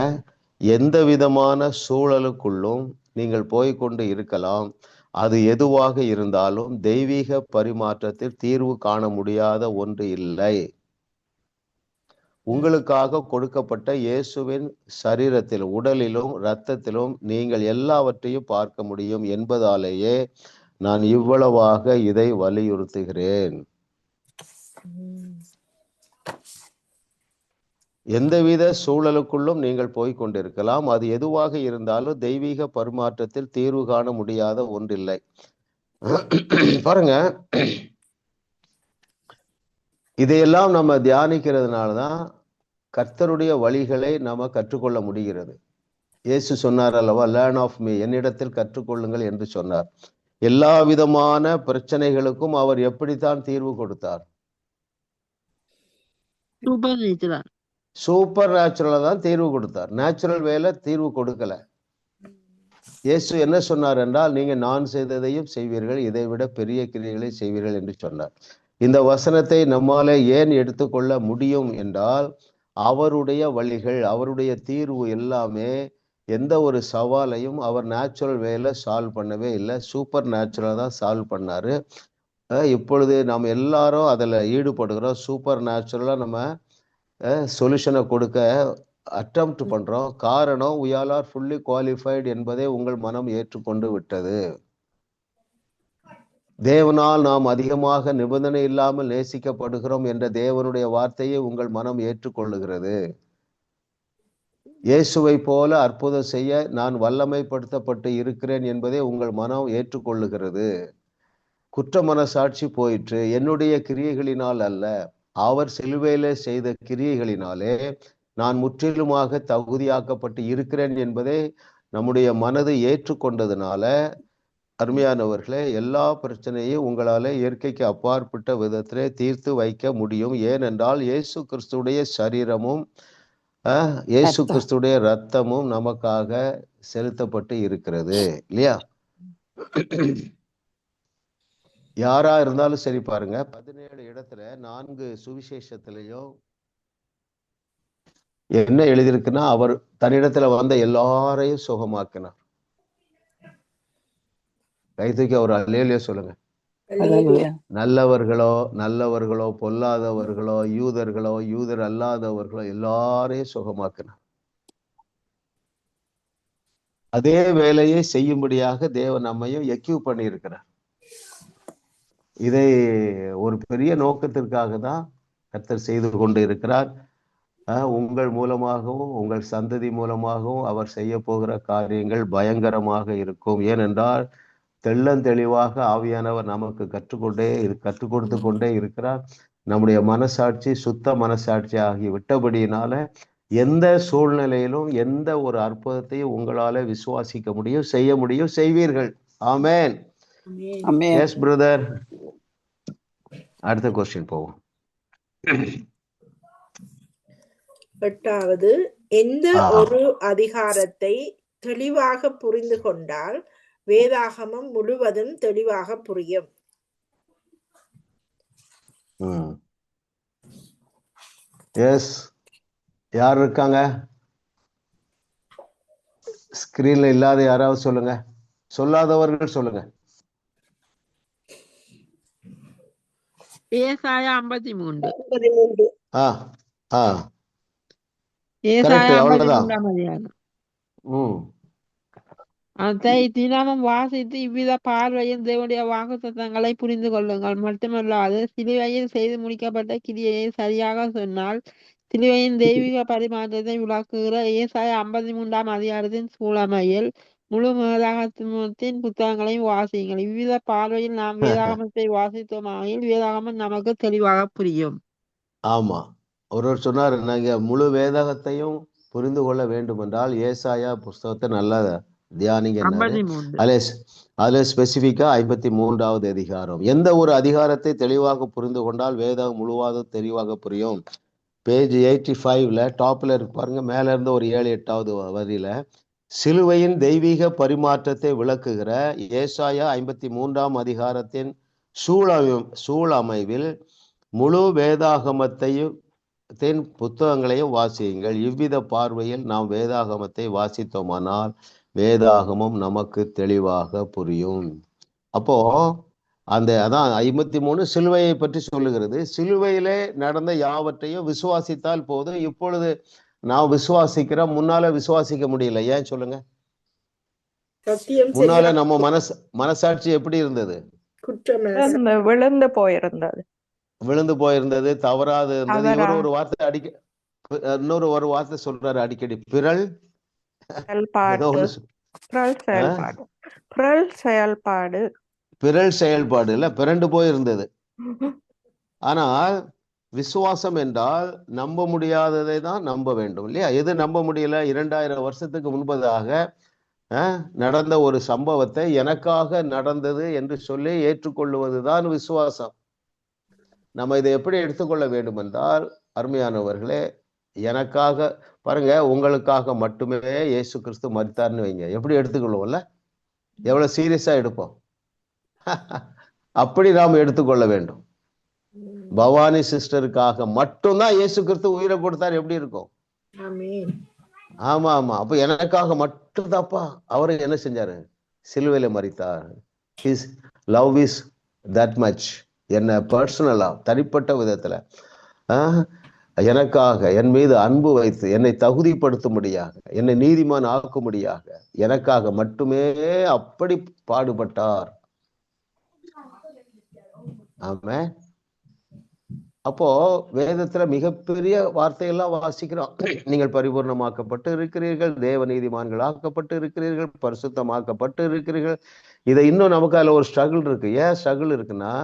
[SPEAKER 1] எந்த விதமான சூழலுக்குள்ளும் நீங்கள் போய்கொண்டு இருக்கலாம், அது எதுவாக இருந்தாலும் தெய்வீக பரிமாற்றத்தில் தீர்வு காண முடியாத ஒன்று இல்லை. உங்களுக்காக கொடுக்கப்பட்ட இயேசுவின் சரீரத்தில், உடலிலும் இரத்தத்திலும் நீங்கள் எல்லாவற்றையும் பார்க்க முடியும் என்பதாலேயே நான் இவ்வளவாக இதை வலியுறுத்துகிறேன். எந்தவித சூழலுக்குள்ளும் நீங்கள் போய்கொண்டிருக்கலாம், அது எதுவாக இருந்தாலும் தெய்வீக பரிமாற்றத்தில் தீர்வு காண முடியாத ஒன்றில்லை. பாருங்க, இதையெல்லாம் நம்ம தியானிக்கிறதுனாலதான் கர்த்தருடைய வழிகளை நாம கற்றுக்கொள்ள முடிகிறது. இயேசு சொன்னார் அல்லவா, லேர்ன் ஆஃப் மீ, என்னிடத்தில் கற்றுக்கொள்ளுங்கள் என்று சொன்னார். எல்லா விதமான பிரச்சனைகளுக்கும் அவர் எப்படித்தான் தீர்வு கொடுத்தார்? சூப்பர் நேச்சுரலா தான் தீர்வு கொடுத்தார். நேச்சுரல் வேலை தீர்வு கொடுக்கல. இயேசு என்ன சொன்னார் என்றால், நீங்க நான் செய்ததையும் செய்வீர்கள், இதை விட பெரிய கிரியைகளை செய்வீர்கள் என்று சொன்னார். இந்த வசனத்தை நம்மாலே ஏன் எடுத்துக்கொள்ள முடியும் என்றால், அவருடைய வழிகள், அவருடைய தீர்வு எல்லாமே எந்த ஒரு சவாலையும் அவர் நேச்சுரல் வேல சால்வ் பண்ணவே இல்லை, சூப்பர் நேச்சுரலா தான் சால்வ் பண்ணாரு. இப்பொழுது நாம் எல்லாரும் அதில் ஈடுபடுகிறோம். சூப்பர் நேச்சுரலா நம்ம சொல்யூஷனை கொடுக்க அட்டெம்ப்ட் பண்றோம். காரணம், we all are fully qualified என்பதை உங்கள் மனம் ஏற்றுக்கொண்டு விட்டது. தேவனால் நாம் அதிகமாக நிபந்தனை இல்லாமல் நேசிக்கப்படுகிறோம் என்ற தேவனுடைய வார்த்தையை உங்கள் மனம் ஏற்றுக்கொள்ளுகிறது. இயேசுவை போல அற்புதம் செய்ய நான் வல்லமைப்படுத்தப்பட்டு இருக்கிறேன் என்பதை உங்கள் மனம் ஏற்றுக்கொள்ளுகிறது. குற்ற மனசாட்சி போயிற்று. என்னுடைய கிரியைகளினால் அல்ல, அவர் சிலுவையிலே செய்த கிரியைகளினாலே நான் முற்றிலுமாக தகுதியாக்கப்பட்டு இருக்கிறேன் என்பதை நம்முடைய மனது ஏற்றுக்கொண்டதுனால, அருமையானவர்களே, எல்லா பிரச்சனையும் உங்களால இயற்கைக்கு அப்பாற்பட்ட விதத்திலே தீர்த்து வைக்க முடியும். ஏனென்றால் இயேசு கிறிஸ்துடைய சரீரமும் இயேசு கிறிஸ்துடைய ரத்தமும் நமக்காக செலுத்தப்பட்டு இருக்கிறது இல்லையா? யாரா இருந்தாலும் சரி பாருங்க, 17 இடத்துல 4 சுவிசேஷத்திலையும் என்ன எழுதியிருக்குன்னா, அவர் தன்னிடத்துல வந்த எல்லாரையும் சுகமாக்கினார். கை தூக்கி அவர் அல்லேலூயா சொல்லுங்க. நல்லவர்களோ பொல்லாதவர்களோ யூதர் அல்லாதவர்களோ எல்லாரையும் சுகமாக்கினார். அதே வேலையை செய்யும்படியாக தேவன் நம்மையும் எக்யூப் பண்ணி இருக்கிறார். இதை ஒரு பெரிய நோக்கத்திற்காக தான் கர்த்தர் செய்து கொண்டு இருக்கிறார். உங்கள் மூலமாகவும் உங்கள் சந்ததி மூலமாகவும் அவர் செய்ய போகிற காரியங்கள் பயங்கரமாக இருக்கும். ஏனென்றால் தெள்ளந்தெளிவாக ஆவியானவர் நமக்கு கற்றுக் கொடுத்து கொண்டே இருக்கிறார். நம்முடைய மனசாட்சி சுத்த மனசாட்சி ஆகி விட்டபடியினால எந்த சூழ்நிலையிலும் எந்த ஒரு அற்புதத்தையும் உங்களால விசுவாசிக்க முடியும், செய்ய முடியும், செய்வீர்கள். ஆமென். Yes brother. அடுத்த கொஸ்டின் போவோம்.
[SPEAKER 2] 8வது, எந்த ஒரு அதிகாரத்தை தெளிவாக புரிந்து கொண்டால் வேதாகமம் முழுவதும் தெளிவாக புரியும்.
[SPEAKER 1] எஸ், யார் இருக்காங்க? ஸ்கிரீன்ல இல்லாத யாராவது சொல்லுங்க. சொல்லாதவர்கள் சொல்லுங்க.
[SPEAKER 4] ஏசாயா 53.
[SPEAKER 1] கரெக்ட், அவ்வளவுதான்.
[SPEAKER 4] அதை தினமும் வாசித்து இவ்வித பார்வையில் தேவனுடைய வாக்குத்தத்தங்களை புரிந்து கொள்ளுங்கள். மட்டுமல்லாது சிலுவையில் செய்து முடிக்கப்பட்ட கிரியையை சரியாக சொன்னால் சிலுவையின் தெய்வீக பரிமாற்றத்தை விளக்குகிற ஏசாயா 53 அதிகாரத்தின் சூழமையில் முழு வேதாகமத்தின் புத்தகங்களையும் வாசியுங்கள். இவ்வித பார்வையில் நாம் வேதாகமத்தை வாசித்தோமாயில் வேதாகமம் நமக்கு தெளிவாக புரியும்.
[SPEAKER 1] ஆமா, ஒருவர் சொன்னார், நாங்க முழு வேதாகத்தையும் புரிந்து கொள்ள வேண்டும் என்றால் ஏசாயா புஸ்தகத்தை நல்லா தியானிங்க. அதுல ஸ்பெசிபிக்கா 53வது அதிகாரம். எந்த ஒரு அதிகாரத்தை தெளிவாக புரிந்து கொண்டால் வேதம் முழுவதும் தெளிவாக புரியும். பேஜ் 85ல டாப்ல இருக்கு பாருங்க, மேல இருந்து ஒரு 7-8வது வரியில சிலுவையின் தெய்வீக பரிமாற்றத்தை விளக்குகிற ஏசாயா 53ஆம் அதிகாரத்தின் சூழமைவில் முழு வேதாகமத்தையும் புத்தகங்களையும் வாசியுங்கள். இவ்வித பார்வையில் நாம் வேதாகமத்தை வாசித்தோமானால் வேதாகமம் நமக்கு தெளிவாக புரியும். அப்போ அதான் 53 சிலுவையை பற்றி சொல்லுகிறது. சிலுவையிலே நடந்த யாவற்றையும் விசுவாசித்தால் போதும். இப்பொழுது நான் விசுவாசிக்கிறோம், முன்னால விசுவாசிக்க முடியல. ஏன் சொல்லுங்க? முன்னால நம்ம மனசாட்சி எப்படி இருந்தது? விழுந்து போயிருந்தது, தவறாது இருந்தது. இன்னொரு வார்த்தை சொல்றாரு அடிக்கடி, பிறல் செயல்பாடு இல்ல, பிறண்டு போயிருந்தது. ஆனால் விசுவாசம் என்றால் நம்ப முடியாததை தான் நம்ப வேண்டும் இல்லையா? எது நம்ப முடியல? 2000 வருஷத்துக்கு முன்பதாக நடந்த ஒரு சம்பவத்தை எனக்காக நடந்தது என்று சொல்லி ஏற்றுக்கொள்வதுதான் விசுவாசம். நம்ம இதை எப்படி எடுத்துக்கொள்ள வேண்டும் என்றால், அருமையானவர்களே, எனக்காக பாருங்க, உங்களுக்காக மட்டுமே இயேசு கிறிஸ்து மரித்தார்னு வைங்க, எப்படி எடுத்துக்கொள்வோம்ல? எவ்வளவு சீரியஸா எடுப்போம். அப்படி நாம் எடுத்துக்கொள்ள வேண்டும். பவானி சிஸ்டருக்காக மட்டும்தான் இயேசு கிறிஸ்து உயிரை கொடுத்தார், எப்படி இருக்கும்? ஆமா ஆமா. அப்ப எனக்காக மட்டும்தாப்பா அவரை என்ன செஞ்சாரு? சிலுவையில மரித்தார். His love is that much. என்ன பர்சனலா, தனிப்பட்ட விதத்துல எனக்காக என் மீது அன்பு வைத்து என்னை தகுதிப்படுத்தும்படியாக, என்னை நீதிமான் ஆக்கும்படியாக எனக்காக மட்டுமே அப்படி பாடுபட்டார். ஆமா. அப்போ வேதத்துல மிகப்பெரிய வார்த்தையெல்லாம் வாசிக்கிறோம். நீங்கள் பரிபூர்ணமாக்கப்பட்டு இருக்கிறீர்கள், தேவ நீதிமான்கள் ஆக்கப்பட்டு இருக்கிறீர்கள், பரிசுத்தமாக்கப்பட்டு இருக்கிறீர்கள். இதை இன்னும் நமக்கு அதுல ஒரு ஸ்ட்ரகிள் இருக்கு. ஏன் ஸ்ட்ரகிள் இருக்குன்னா,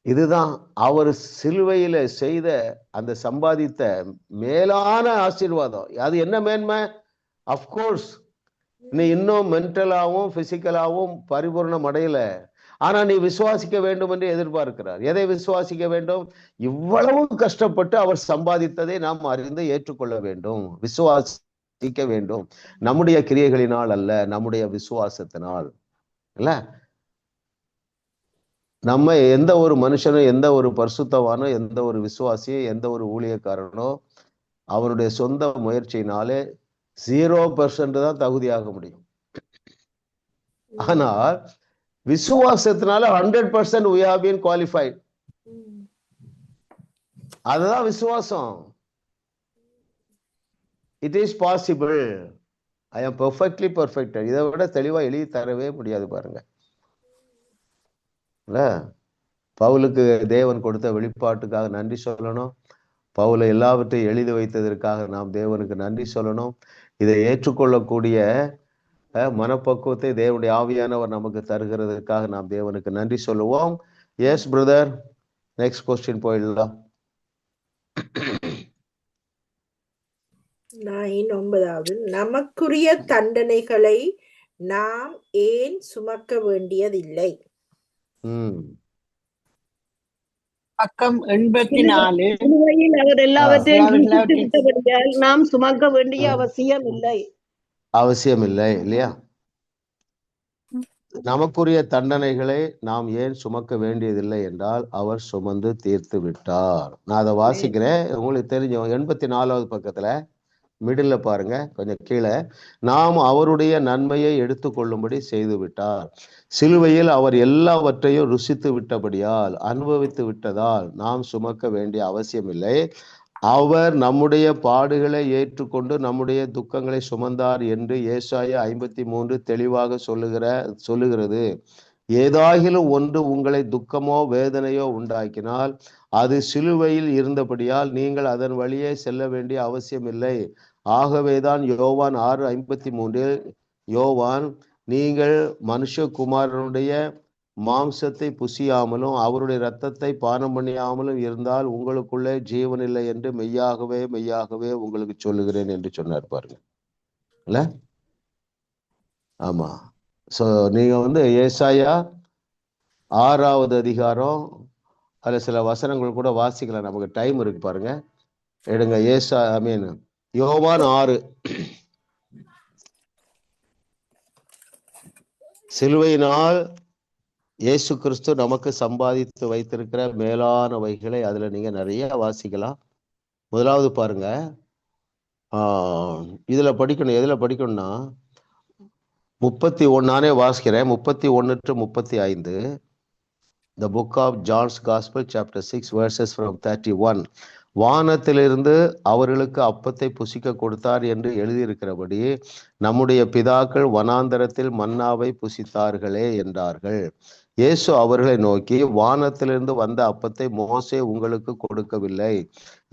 [SPEAKER 1] இதுதான் அவர் சிலுவையில செய்த அந்த சம்பாதித்த மேலான ஆசீர்வாதம். அது என்ன மேன்மை? அப்கோர்ஸ் நீ இன்னும் மென்டலாவும் பிசிக்கலாவும் பரிபூர்ணம் அடையல, ஆனா நீ விசுவாசிக்க வேண்டும் என்று எதிர்பார்க்கிறார். எதை விசுவாசிக்க வேண்டும்? இவ்வளவு கஷ்டப்பட்டு அவர் சம்பாதித்ததை நாம் அறிந்து ஏற்றுக்கொள்ள வேண்டும், விசுவாசிக்க வேண்டும். நம்முடைய கிரியைகளினால் அல்ல, நம்முடைய விசுவாசத்தினால். இல்ல, நம்ம எந்த ஒரு மனுஷனும், எந்த ஒரு பரிசுத்தவானோ, எந்த ஒரு விசுவாசியோ, எந்த ஒரு ஊழியக்காரனோ அவருடைய சொந்த முயற்சியினாலே 0% தான் தகுதியாக முடியும். ஆனால் விசுவாசத்தினால 100% we have been qualified. அதுதான் விசுவாசம். It is possible. I am perfectly perfected. இதை விட தெளிவா எழுதி தரவே முடியாது பாருங்க. பவுலுக்கு தேவன் கொடுத்த வெளிப்பாட்டுக்காக நன்றி சொல்லணும். பவுலை எல்லாவற்றையும் எழுதி வைத்ததற்காக நாம் தேவனுக்கு நன்றி சொல்லணும். இதை ஏற்றுக்கொள்ளக்கூடிய மனப்பக்குவத்தை தேவனுடைய ஆவியானவர் நமக்கு தருகிறதுக்காக நாம் தேவனுக்கு நன்றி சொல்லுவோம். எஸ் பிரதர், நெக்ஸ்ட் கொஸ்டின் போயிடலாம்.
[SPEAKER 2] 9வது, நமக்குரிய தண்டனைகளை நாம் ஏன் சுமக்க வேண்டியதில்லை?
[SPEAKER 8] பக்கம் 84.
[SPEAKER 9] அவர் எல்லாவற்றையும் நாம் சுமக்க வேண்டிய அவசியம் இல்லை.
[SPEAKER 1] அவசியம் இல்லை இல்லையா? நமக்குரிய தண்டனைகளை நாம் ஏன் சுமக்க வேண்டியதில்லை என்றால் அவர் சுமந்து தீர்த்து விட்டார். நான் அதை வாசிக்கிறேன், உங்களுக்கு தெரிஞ்சோம். 84வது பக்கத்துல மிடில் பாருங்க, கொஞ்சம் கீழே. நாம் அவருடைய நன்மையை எடுத்துக்கொள்ளும்படி செய்து விட்டார். சிலுவையில் அவர் எல்லாவற்றையும் ருசித்து விட்டபடியால், அனுபவித்து விட்டதால் நாம் சுமக்க வேண்டிய அவசியம் இல்லை. அவர் நம்முடைய பாடுகளை ஏற்றுக்கொண்டு நம்முடைய துக்கங்களை சுமந்தார் என்று ஏசாயா 53 தெளிவாக சொல்லுகிறது. ஏதாகிலும் ஒன்று உங்களை துக்கமோ வேதனையோ உண்டாக்கினால் அது சிலுவையில் இருந்தபடியால் நீங்கள் அதன் வழியே செல்ல வேண்டிய அவசியம் இல்லை. ஆகவேதான் யோவான் 6:53 யோவான், நீங்கள் மனுஷகுமாரனுடைய மாம்சத்தை புசியாமலும் அவருடைய இரத்தத்தை பானம் பண்ணியாமலும் இருந்தால் உங்களுக்குள்ளே ஜீவன் இல்லை என்று மெய்யாகவே மெய்யாகவே உங்களுக்கு சொல்லுகிறேன் என்று சொன்னார் பாருங்க. இல்ல, ஆமா. சோ நீங்க ஏசாயா 6வது அதிகாரம் அதுல சில வசனங்கள் கூட வாசிக்கலாம், நமக்கு டைம் இருக்கு பாருங்க. எடுங்க. யோவான் 6. சிலுவையினால் இயேசு கிறிஸ்து நமக்கு சம்பாதித்து வைத்திருக்கிற மேலானவைகளை அதுல நீங்க நிறைய வாசிக்கலாம். முதலாவது பாருங்க, இதுல படிக்கணும். எதுல படிக்கணும்னா 31, நானே வாசிக்கிறேன். 31 to 35. The book of John's Gospel, chapter 6, verses from 31. வானத்திலிருந்து அவர்களுக்கு அப்பத்தை புசிக்க கொடுத்தார் என்று எழுதியிருக்கிறபடி நம்முடைய பிதாக்கள் வனாந்தரத்தில் மன்னாவை புசித்தார்களே என்றார்கள். இயேசு அவர்களை நோக்கி, வானத்திலிருந்து வந்த அப்பத்தை மோசே உங்களுக்கு கொடுக்கவில்லை,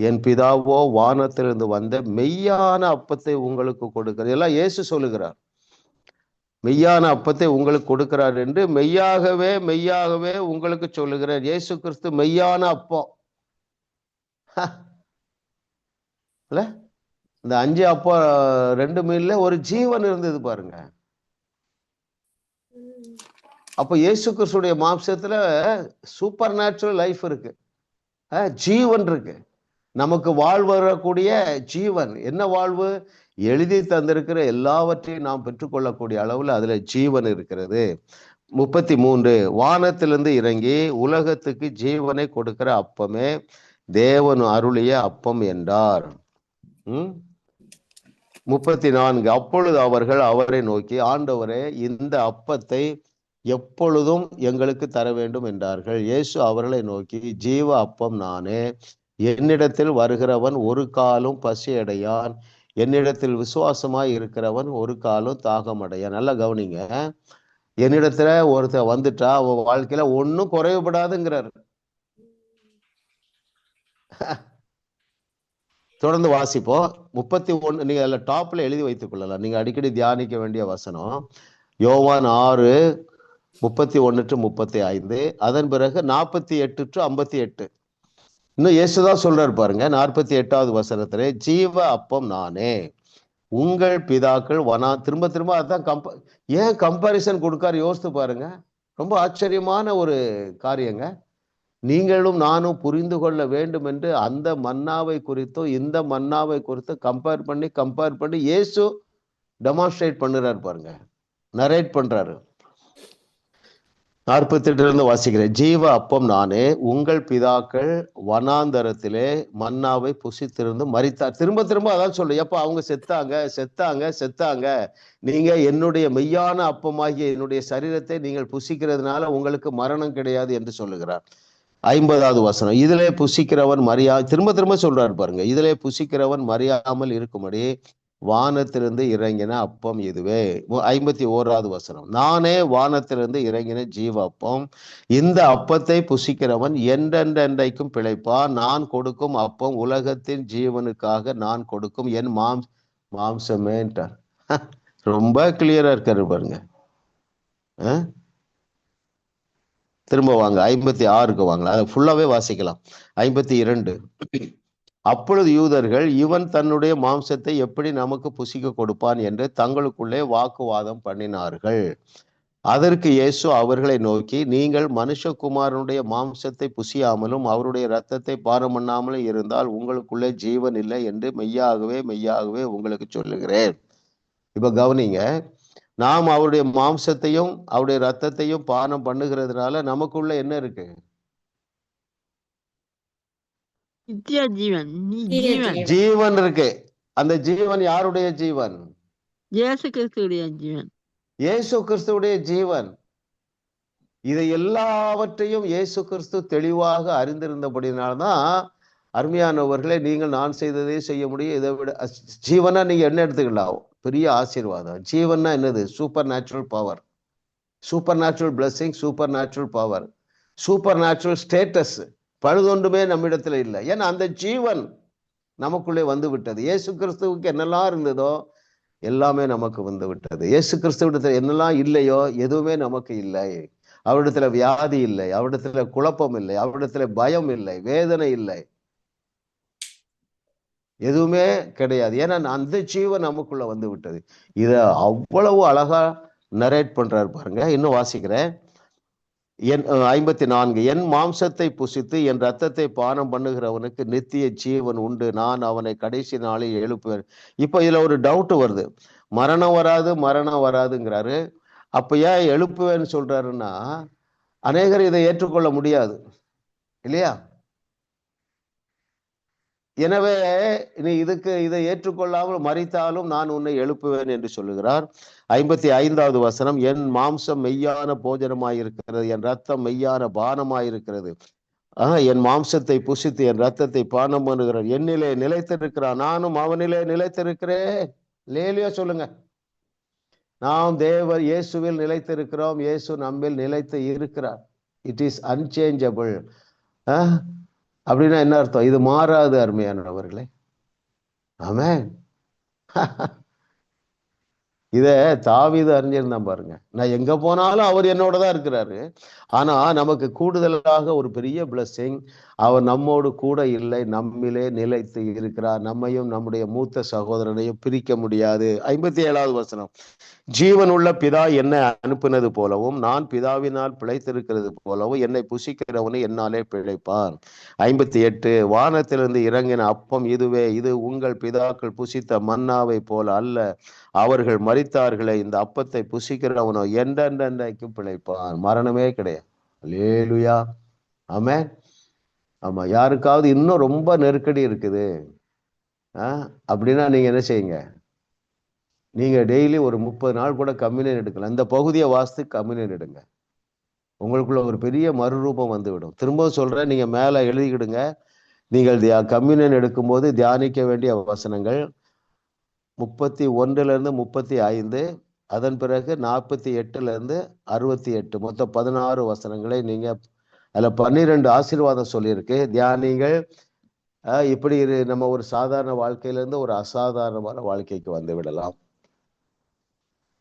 [SPEAKER 1] என் பிதாவோ வானத்திலிருந்து வந்த மெய்யான அப்பத்தை உங்களுக்கு கொடுக்கிறார். எல்லாம் இயேசு சொல்லுகிறார். மெய்யான அப்பத்தை உங்களுக்கு கொடுக்கிறார் என்று மெய்யாகவே மெய்யாகவே உங்களுக்கு சொல்லுகிறார். இயேசு கிறிஸ்து மெய்யான அப்பம். இல்ல, இந்த 5 அப்பம் 2 மீன்ல ஒரு ஜீவன் இருந்தது பாருங்க. அப்ப இயேசு கிறிஸ்துடைய மாம்சத்துல சூப்பர் நேச்சுரல் லைஃப் இருக்கு, ஜீவன் இருக்கு. நமக்கு வாழ்வு வரக்கூடிய ஜீவன். என்ன வாழ்வு? எழுதி தந்திருக்கிற எல்லாவற்றையும் நாம் பெற்றுக்கொள்ளக்கூடிய அளவுல அதுல ஜீவன் இருக்கிறது. 33, வானத்திலிருந்து இறங்கி உலகத்துக்கு ஜீவனை கொடுக்கிற அப்பமே தேவன் அருளிய அப்பம் என்றார். 34, அப்பொழுது அவர்கள் அவரை நோக்கி, ஆண்டவரே, இந்த அப்பத்தை எப்பொழுதும் எங்களுக்கு தர வேண்டும் என்றார்கள். இயேசு அவர்களை நோக்கி, ஜீவ அப்பம் நானே, என்னிடத்தில் வருகிறவன் ஒரு காலும் பசி அடையான், என்னிடத்தில் விசுவாசமாய் இருக்கிறவன் ஒரு காலும் தாகம் அடையான். நல்லா கவனிங்க, என்னிடத்துல ஒருத்தர் வந்துட்டா அவன் வாழ்க்கையில ஒன்றும் குறைவுபடாதுங்கிறார். தொடர்ந்து வாசிப்போம். 31 நீங்க அதுல டாப்ல எழுதி வைத்துக் கொள்ளலாம். நீங்க அடிக்கடி தியானிக்க வேண்டிய வசனம் யோவான் 6:31-35. அதன் பிறகு 48-58. இன்னும் இயேசுதான் சொல்றாரு பாருங்க. 48வது வசனத்திலே ஜீவ அப்பம் நானே, உங்கள் பிதாக்கள் திரும்ப திரும்ப அதான் ஏன் கம்பாரிசன் கொடுக்காரு யோசித்து பாருங்க. ரொம்ப ஆச்சரியமான ஒரு காரியங்க. நீங்களும் நானும் புரிந்து கொள்ள வேண்டும் என்று அந்த மன்னாவை குறித்தும் இந்த மன்னாவை குறித்தும் கம்பேர் பண்ணி இயேசு டெமான்ஸ்ட்ரேட் பண்ணுறாரு பாருங்க, நரேட் பண்றாரு. 48 வாசிக்கிறேன். ஜீவ அப்பம் நானே, உங்கள் பிதாக்கள் வனாந்தரத்திலே மன்னாவை புசித்திருந்து மரித்தார். திரும்ப திரும்ப அதான் சொல்லு. எப்ப அவங்க செத்தாங்க. நீங்க என்னுடைய மெய்யான அப்பமாகிய என்னுடைய சரீரத்தை நீங்கள் புசிக்கிறதுனால உங்களுக்கு மரணம் கிடையாது என்று சொல்லுகிறார். 50வது வசனம், இதிலே புசிக்கிறவன் திரும்ப திரும்ப சொல்றாரு பாருங்க, இதிலே புசிக்கிறவன் மறியாமல் இருக்கும்படி வானத்திலிருந்து இறங்கின அப்பம் இதுவே. 51வது வசனம், நானே வானத்திலிருந்து இறங்கின ஜீவ அப்பம், இந்த அப்பத்தை புசிக்கிறவன் என்றென்றைக்கும் பிழைப்பான், நான் கொடுக்கும் அப்பம் உலகத்தின் ஜீவனுக்காக நான் கொடுக்கும் என் மாம்சமேன்ட்டார். ரொம்ப கிளியரா இருக்காரு பாருங்க. திரும்ப வாங்க 56க்கு வாங்கலாம், அதை ஃபுல்லாவே வாசிக்கலாம். 52, அப்பொழுது யூதர்கள் இவன் தன்னுடைய மாம்சத்தை எப்படி நமக்கு புசிக்க கொடுப்பான் என்று தங்களுக்குள்ளே வாக்குவாதம் பண்ணினார்கள். அதற்கு இயேசு அவர்களை நோக்கி, நீங்கள் மனுஷகுமாரனுடைய மாம்சத்தை புசியாமலும் அவருடைய இரத்தத்தை பானம் பண்ணாமலும் இருந்தால் உங்களுக்குள்ளே ஜீவன் இல்லை என்று மெய்யாகவே உங்களுக்கு சொல்லுகிறேன். இப்ப கவனிங்க, நாம் அவருடைய மாம்சத்தையும் அவருடைய இரத்தத்தையும் பானம் பண்ணுகிறதுனால நமக்குள்ள என்ன இருக்கு? ஜீவன் இருக்கு. அந்த ஜீவன் யாருடைய ஜீவன்?
[SPEAKER 4] இயேசு கிறிஸ்துவுடைய ஜீவன்.
[SPEAKER 1] இயேசு கிறிஸ்துவுடைய ஜீவன். இதை எல்லாவற்றையும் இயேசு கிறிஸ்து தெளிவாக அறிந்திருந்தபடினால்தான் அருமையானவர்களே, நீங்கள் நான் செய்ததே செய்ய முடியும், இதை விட ஜீவனா நீங்க என்ன எடுத்துக்கலாம்? பெரிய ஆசீர்வாதம். ஜீவன்னா என்னது? Supernatural power, supernatural blessing, supernatural power, supernatural status. பழுதொன்றுமே நம்மிடத்துல இல்லை. ஏன்னா அந்த ஜீவன் நமக்குள்ளே வந்து விட்டது. இயேசு கிறிஸ்துவுக்கு என்னெல்லாம் இருந்ததோ எல்லாமே நமக்கு வந்து விட்டது. இயேசு கிறிஸ்துவிடத்துல என்னெல்லாம் இல்லையோ எதுவுமே நமக்கு இல்லை. அவரிடத்துல வியாதி இல்லை, அவரிடத்துல குழப்பம் இல்லை, அவரிடத்துல பயம் இல்லை, வேதனை இல்லை, எதுவுமே கிடையாது. ஏன்னா அந்த ஜீவன் நமக்குள்ள வந்து விட்டது. இத அவ்வளவு அழகா நரேட் பண்றாரு பாருங்க. இன்னும் வாசிக்கிறேன். 54, என் மாம்சத்தை புசித்து என் ரத்தத்தை பானம் பண்ணுகிறவனுக்கு நித்திய ஜீவன் உண்டு, நான் அவனை கடைசி நாளில் எழுப்புவேன். இப்ப இதுல ஒரு டவுட் வருது, மரணம் வராதுங்கிறாரு. அப்ப ஏன் எழுப்புவேன்னு சொல்றாருன்னா, அநேகர் இதை ஏற்றுக்கொள்ள முடியாது இல்லையா? எனவே நீ இதை ஏற்றுக்கொள்ளாமல் மரித்தாலும் நான் உன்னை எழுப்புவேன் என்று சொல்லுகிறார். 55வது வசனம், என் மாம்சம் மெய்யான போஜனமாயிருக்கிறது, என் ரத்தம் மெய்யான பானமாயிருக்கிறது. என் மாம்சத்தை புசித்து என் ரத்தத்தை பானம் பண்ணுகிறார், என்னிலே நிலைத்திருக்கிறான், நானும் அவனிலே நிலைத்திருக்கிறேன். லேலியா சொல்லுங்க. நாம் இயேசுவில் நிலைத்திருக்கிறோம், இயேசு நம்மில் நிலைத்து இருக்கிறார். It is unchangeable. அப்படின்னா என்ன அர்த்தம்? இது மாறாது அருமையானவர்களே. ஆமென். இத தாவீது அறிஞ்சிருந்தான் பாருங்க. நான் எங்க போனாலும் அவர் என்னோட தான் இருக்கிறாரு. ஆனா நமக்கு கூடுதலாக ஒரு பெரிய பிளஸிங், அவர் நம்மோடு கூட இல்லை, நம்மிலே நிலைத்து இருக்கிறார். நம்மையும் நம்முடைய மூத்த சகோதரனையும் பிரிக்க முடியாது. 57வது வசனம், ஜீவன் உள்ள பிதா என்னை அனுப்பினது போலவும் நான் பிதாவினால் பிழைத்திருக்கிறது போலவும் என்னை புசிக்கிறவனை என்னாலே பிழைப்பான். 58, வானத்திலிருந்து இறங்கின அப்பம் இதுவே, இது உங்கள் பிதாக்கள் புசித்த மன்னாவை போல அல்ல, அவர்கள் மரித்தார்களே, இந்த அப்பத்தை புசிக்கிறவனோ என்றென்றைக்கும் பிழைப்பான். மரணமே கிடையாது. அல்லேலூயா. ஆமென். ஆமா, யாருக்காவது இன்னும் ரொம்ப நெருக்கடி இருக்குது அப்படின்னா நீங்க என்ன செய்யுங்க, நீங்க டெய்லி ஒரு 30 நாள் கூட கம்யூனியன் எடுக்கலாம். இந்த பகுதியை வாசித்து கம்யூனியன் எடுங்க. உங்களுக்குள்ள ஒரு பெரிய மறுரூபம் வந்து விடும். திரும்ப சொல்றேன், நீங்க மேல எழுதிக்கிடுங்க. நீங்கள் கம்யூனியன் எடுக்கும்போது தியானிக்க வேண்டிய வசனங்கள் 31 35, அதன் பிறகு 48 68, மொத்தம் 16 வசனங்களை நீங்க அதுல 12 ஆசீர்வாதம் சொல்லியிருக்கு. தியானிங்கள். இப்படி நம்ம ஒரு சாதாரண வாழ்க்கையிலிருந்து ஒரு அசாதாரணமான வாழ்க்கைக்கு வந்து விடலாம்.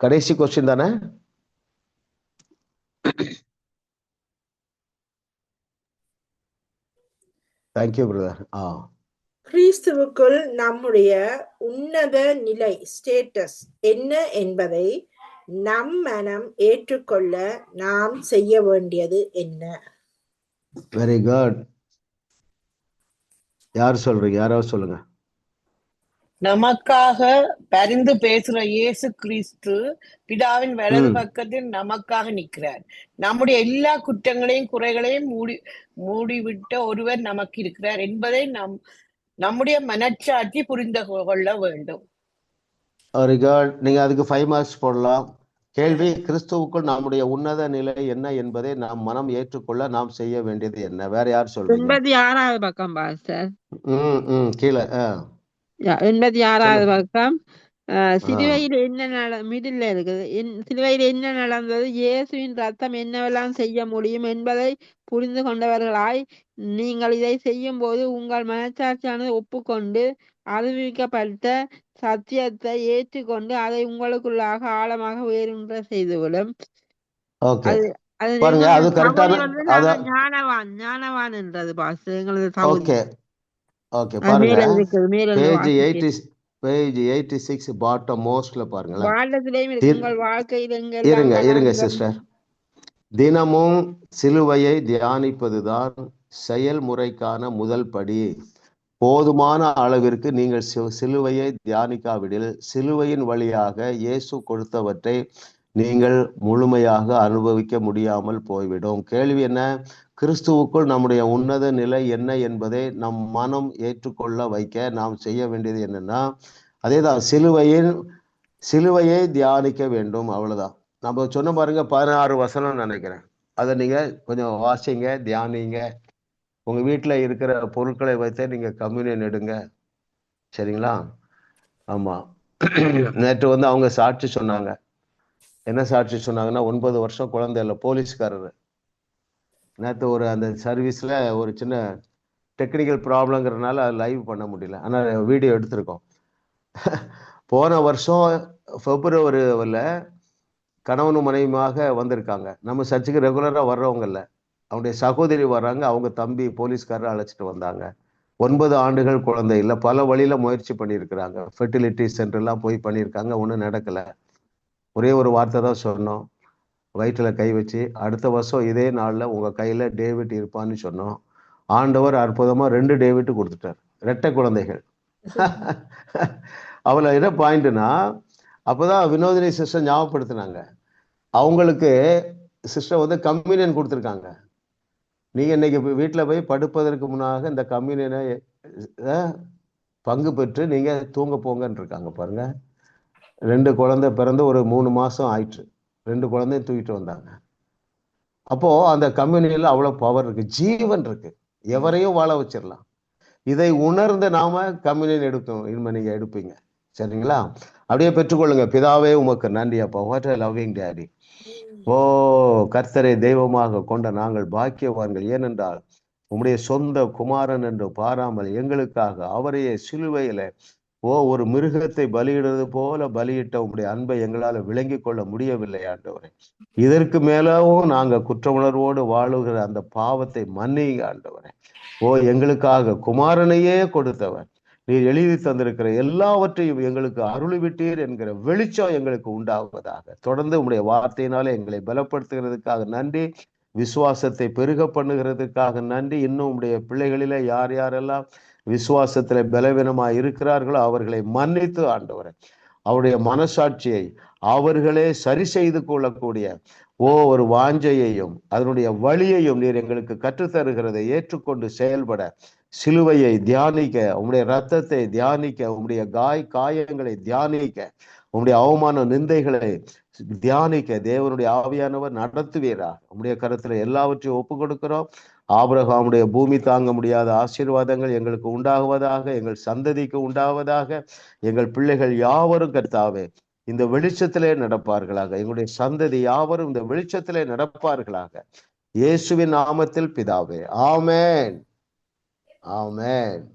[SPEAKER 1] கடைசி கொஸ்டின் தானே? Thank you brother.
[SPEAKER 2] கிறிஸ்துவுக்குள் நம்முடைய உன்னத நிலை ஸ்டேட்டஸ் என்ன என்பதை நம் மனம் ஏற்றுக்கொள்ள நாம் செய்ய வேண்டியது என்ன?
[SPEAKER 1] Very good. யார் சொல்றீங்க? யாராவது சொல்லுங்க.
[SPEAKER 8] நமக்காக பரிந்து பேசுற இயேசு கிறிஸ்து பிதாவின் வலது பக்கத்தில் நமக்காக நிற்கிறார். நம்முடைய எல்லா குற்றங்களையும் குறைகளையும் மூடிவிட்ட ஒருவர் நமக்கு இருக்கிறார் என்பதை நம்முடைய மனச்சாட்சி புரிந்து கொள்ள வேண்டும்.
[SPEAKER 1] நீங்க அதுக்கு 5 மார்க்ஸ் போடலாம். கேள்வி: கிறிஸ்துவுக்குள் நம்முடைய உன்னத நிலை என்ன என்பதை நாம் மனம் ஏற்றுக்கொள்ள நாம் செய்ய வேண்டியது என்ன? வேற யார் சொல்றீங்க?
[SPEAKER 4] 86வது பக்கம் பாஸ்டர்.
[SPEAKER 1] கீழே
[SPEAKER 4] 86வது பக்கம். சிலுவையில் என்ன மிடில் இருக்குது. சிலுவையில் என்ன நடந்தது, இயேசுவின் ரத்தம் என்னவெல்லாம் செய்ய முடியும் என்பதை புரிந்து கொண்டவர்களாய் நீங்கள் இதை செய்யும் போது உங்கள் மனச்சாட்சியானது ஒப்புக்கொண்டு அறிவிக்கப்பட்ட சத்தியத்தை ஏற்றுக்கொண்டு அதை உங்களுக்குள்ளாக ஆழமாக வேறுன்ற செய்துவிடும். ஞானவான் என்றது பாஸ் எங்களது
[SPEAKER 1] பேஜ் 86 பாட்டம் மோஸ்ட்ல பாருங்களேன்.
[SPEAKER 4] உங்கள் வாழ்க்கையில்
[SPEAKER 1] இருங்க சிஸ்டர். தினமும் சிலுவையை தியானிப்பதுதான் செயல்முறைக்கான முதல் படி. போதுமான அளவிற்கு நீங்கள் சிலுவையை தியானிக்காவிடில் சிலுவையின் வழியாக இயேசு கொடுத்தவற்றை நீங்கள் முழுமையாக அனுபவிக்க முடியாமல் போய்விடும். கேள்வி என்ன? கிறிஸ்துவுக்குள் நம்முடைய உன்னத நிலை என்ன என்பதை நம் மனம் ஏற்றுக்கொள்ள வைக்க நாம் செய்ய வேண்டியது என்னன்னா, அதேதான், சிலுவையை தியானிக்க வேண்டும். அவ்வளவுதான். நம்ம சொன்ன பாருங்க 16 வசனம் நினைக்கிறேன். அதை நீங்க கொஞ்சம் வாசிங்க, தியானிங்க. உங்க வீட்டில் இருக்கிற பொருட்களை வைத்தே நீங்க கம்யூனியன் எடுங்க. சரிங்களா? ஆமா. நேற்று வந்து அவங்க சாட்சி சொன்னாங்க. என்ன சாட்சி சொன்னாங்கன்னா, 9 வருஷம் குழந்தை இல்லை, போலீஸ்காரர். நேற்று அந்த சர்வீஸ்ல ஒரு சின்ன டெக்னிக்கல் ப்ராப்ளங்கிறதுனால லைவ் பண்ண முடியல, ஆனால் வீடியோ எடுத்திருக்கோம். போன வருஷம் பிப்ரவரியில் கணவனும் மனைவியாக வந்திருக்காங்க. நம்ம சர்ச்சுக்கு ரெகுலராக வர்றவங்கல்ல, அவனுடைய சகோதரி வர்றாங்க. அவங்க தம்பி போலீஸ்காரரை அழைச்சிட்டு வந்தாங்க. 9 ஆண்டுகள் குழந்தை இல்லை. பல வழியில முயற்சி பண்ணியிருக்கிறாங்க. ஃபெர்டிலிட்டி சென்டர்லாம் போய் பண்ணியிருக்காங்க. ஒன்றும் நடக்கலை. ஒரே ஒரு வார்த்தை தான் சொன்னோம், வயிற்றுல கை வச்சு, அடுத்த வருஷம் இதே நாளில் உங்கள் கையில் டேவிட் இருப்பான்னு சொன்னோம். ஆண்டவர் அற்புதமாக 2 டேவிட் கொடுத்துட்டார், 2 குழந்தைகள். அவளை என்ன பாயிண்ட்னா, அப்போதான் வினோதினி சிஸ்டர் ஞாபகப்படுத்தினாங்க. அவங்களுக்கு சிஸ்டர் வந்து கம்யூனியன் கொடுத்துருக்காங்க. நீங்கள் இன்னைக்கு வீட்டில் போய் படுப்பதற்கு முன்னாக இந்த கம்யூனியனை பங்கு பெற்று நீங்கள் தூங்க போங்கன்னு இருக்காங்க. பாருங்க, 2 குழந்தை பிறந்து ஒரு 3 மாதம் ஆயிற்று. 2 குழந்தையும் தூக்கிட்டு வந்தாங்க. அப்போ அந்த கம்யூனியன்ல அவ்வளோ பவர் இருக்கு, ஜீவன் இருக்கு, எவரையும் வாழ வச்சிடலாம். இதை உணர்ந்து நாம கம்யூனியன் எடுக்கணும். இனிமே நீங்க எடுப்பீங்க. சரிங்களா? அப்படியே பெற்றுக்கொள்ளுங்க. பிதாவே உமக்கு நன்றி அப்பா. What a loving daddy. ஓ கர்த்தரை தெய்வமாக கொண்ட நாங்கள் பாக்கியவான்கள். ஏனென்றால் உம்முடைய சொந்த குமாரன் என்று பாராமல் எங்களுக்காக அவரையே சிலுவையில ஒரு மிருகத்தை பலியிடுறது போல பலியிட்ட உம்முடைய அன்பை எங்களால் விளங்கி கொள்ள முடியவில்லை ஆண்டவரே. இதற்கு மேலவும் நாங்க குற்ற உணர்வோடு வாழுகிற அந்த பாவத்தை மன்னிங்க ஆண்டவரே. எங்களுக்காக குமாரனையே கொடுத்தவர், நீர் எழுதி தந்திருக்கிற எல்லாவற்றையும் எங்களுக்கு அருளிவிட்டீர் என்கிற வெளிச்சம் எங்களுக்கு உண்டாவதாக. தொடர்ந்து உம்முடைய வார்த்தையினாலே எங்களை பலப்படுத்துகிறதுக்காக நன்றி. விசுவாசத்தை பெருக பண்ணுகிறதுக்காக நன்றி. இன்னும் உம்முடைய பிள்ளைகளில யார் யாரெல்லாம் விசுவாசத்துல பலவீனமாய் இருக்கிறார்களோ அவர்களை மன்னித்து ஆண்டவரே, அவருடைய மனசாட்சியை அவர்களே சரி செய்து கொள்ளக்கூடிய ஒரு வாஞ்சையையும் அதனுடைய வழியையும் நீர் எங்களுக்கு கற்றுத்தருகிறதை ஏற்றுக்கொண்டு செயல்பட, சிலுவையை தியானிக்க, உம்முடைய ரத்தத்தை தியானிக்க, உம்முடைய காயங்களை தியானிக்க, உம்முடைய அவமான நிந்தைகளை தியானிக்க தேவனுடைய ஆவியானவர் நடத்துவீரா. உம்முடைய கருத்துல எல்லாவற்றையும் ஒப்பு கொடுக்கிறோம். ஆபிரகாமுடைய பூமி தாங்க முடியாத ஆசீர்வாதங்கள் எங்களுக்கு உண்டாகுவதாக, எங்கள் சந்ததிக்கு உண்டாவதாக. எங்கள் பிள்ளைகள் யாவரும் கர்த்தாவே இந்த வெளிச்சத்திலே நடப்பார்களாக. எங்களுடைய சந்ததி யாவரும் இந்த வெளிச்சத்திலே நடப்பார்களாக. இயேசுவின் நாமத்தில் பிதாவே, ஆமென், ஆமென்.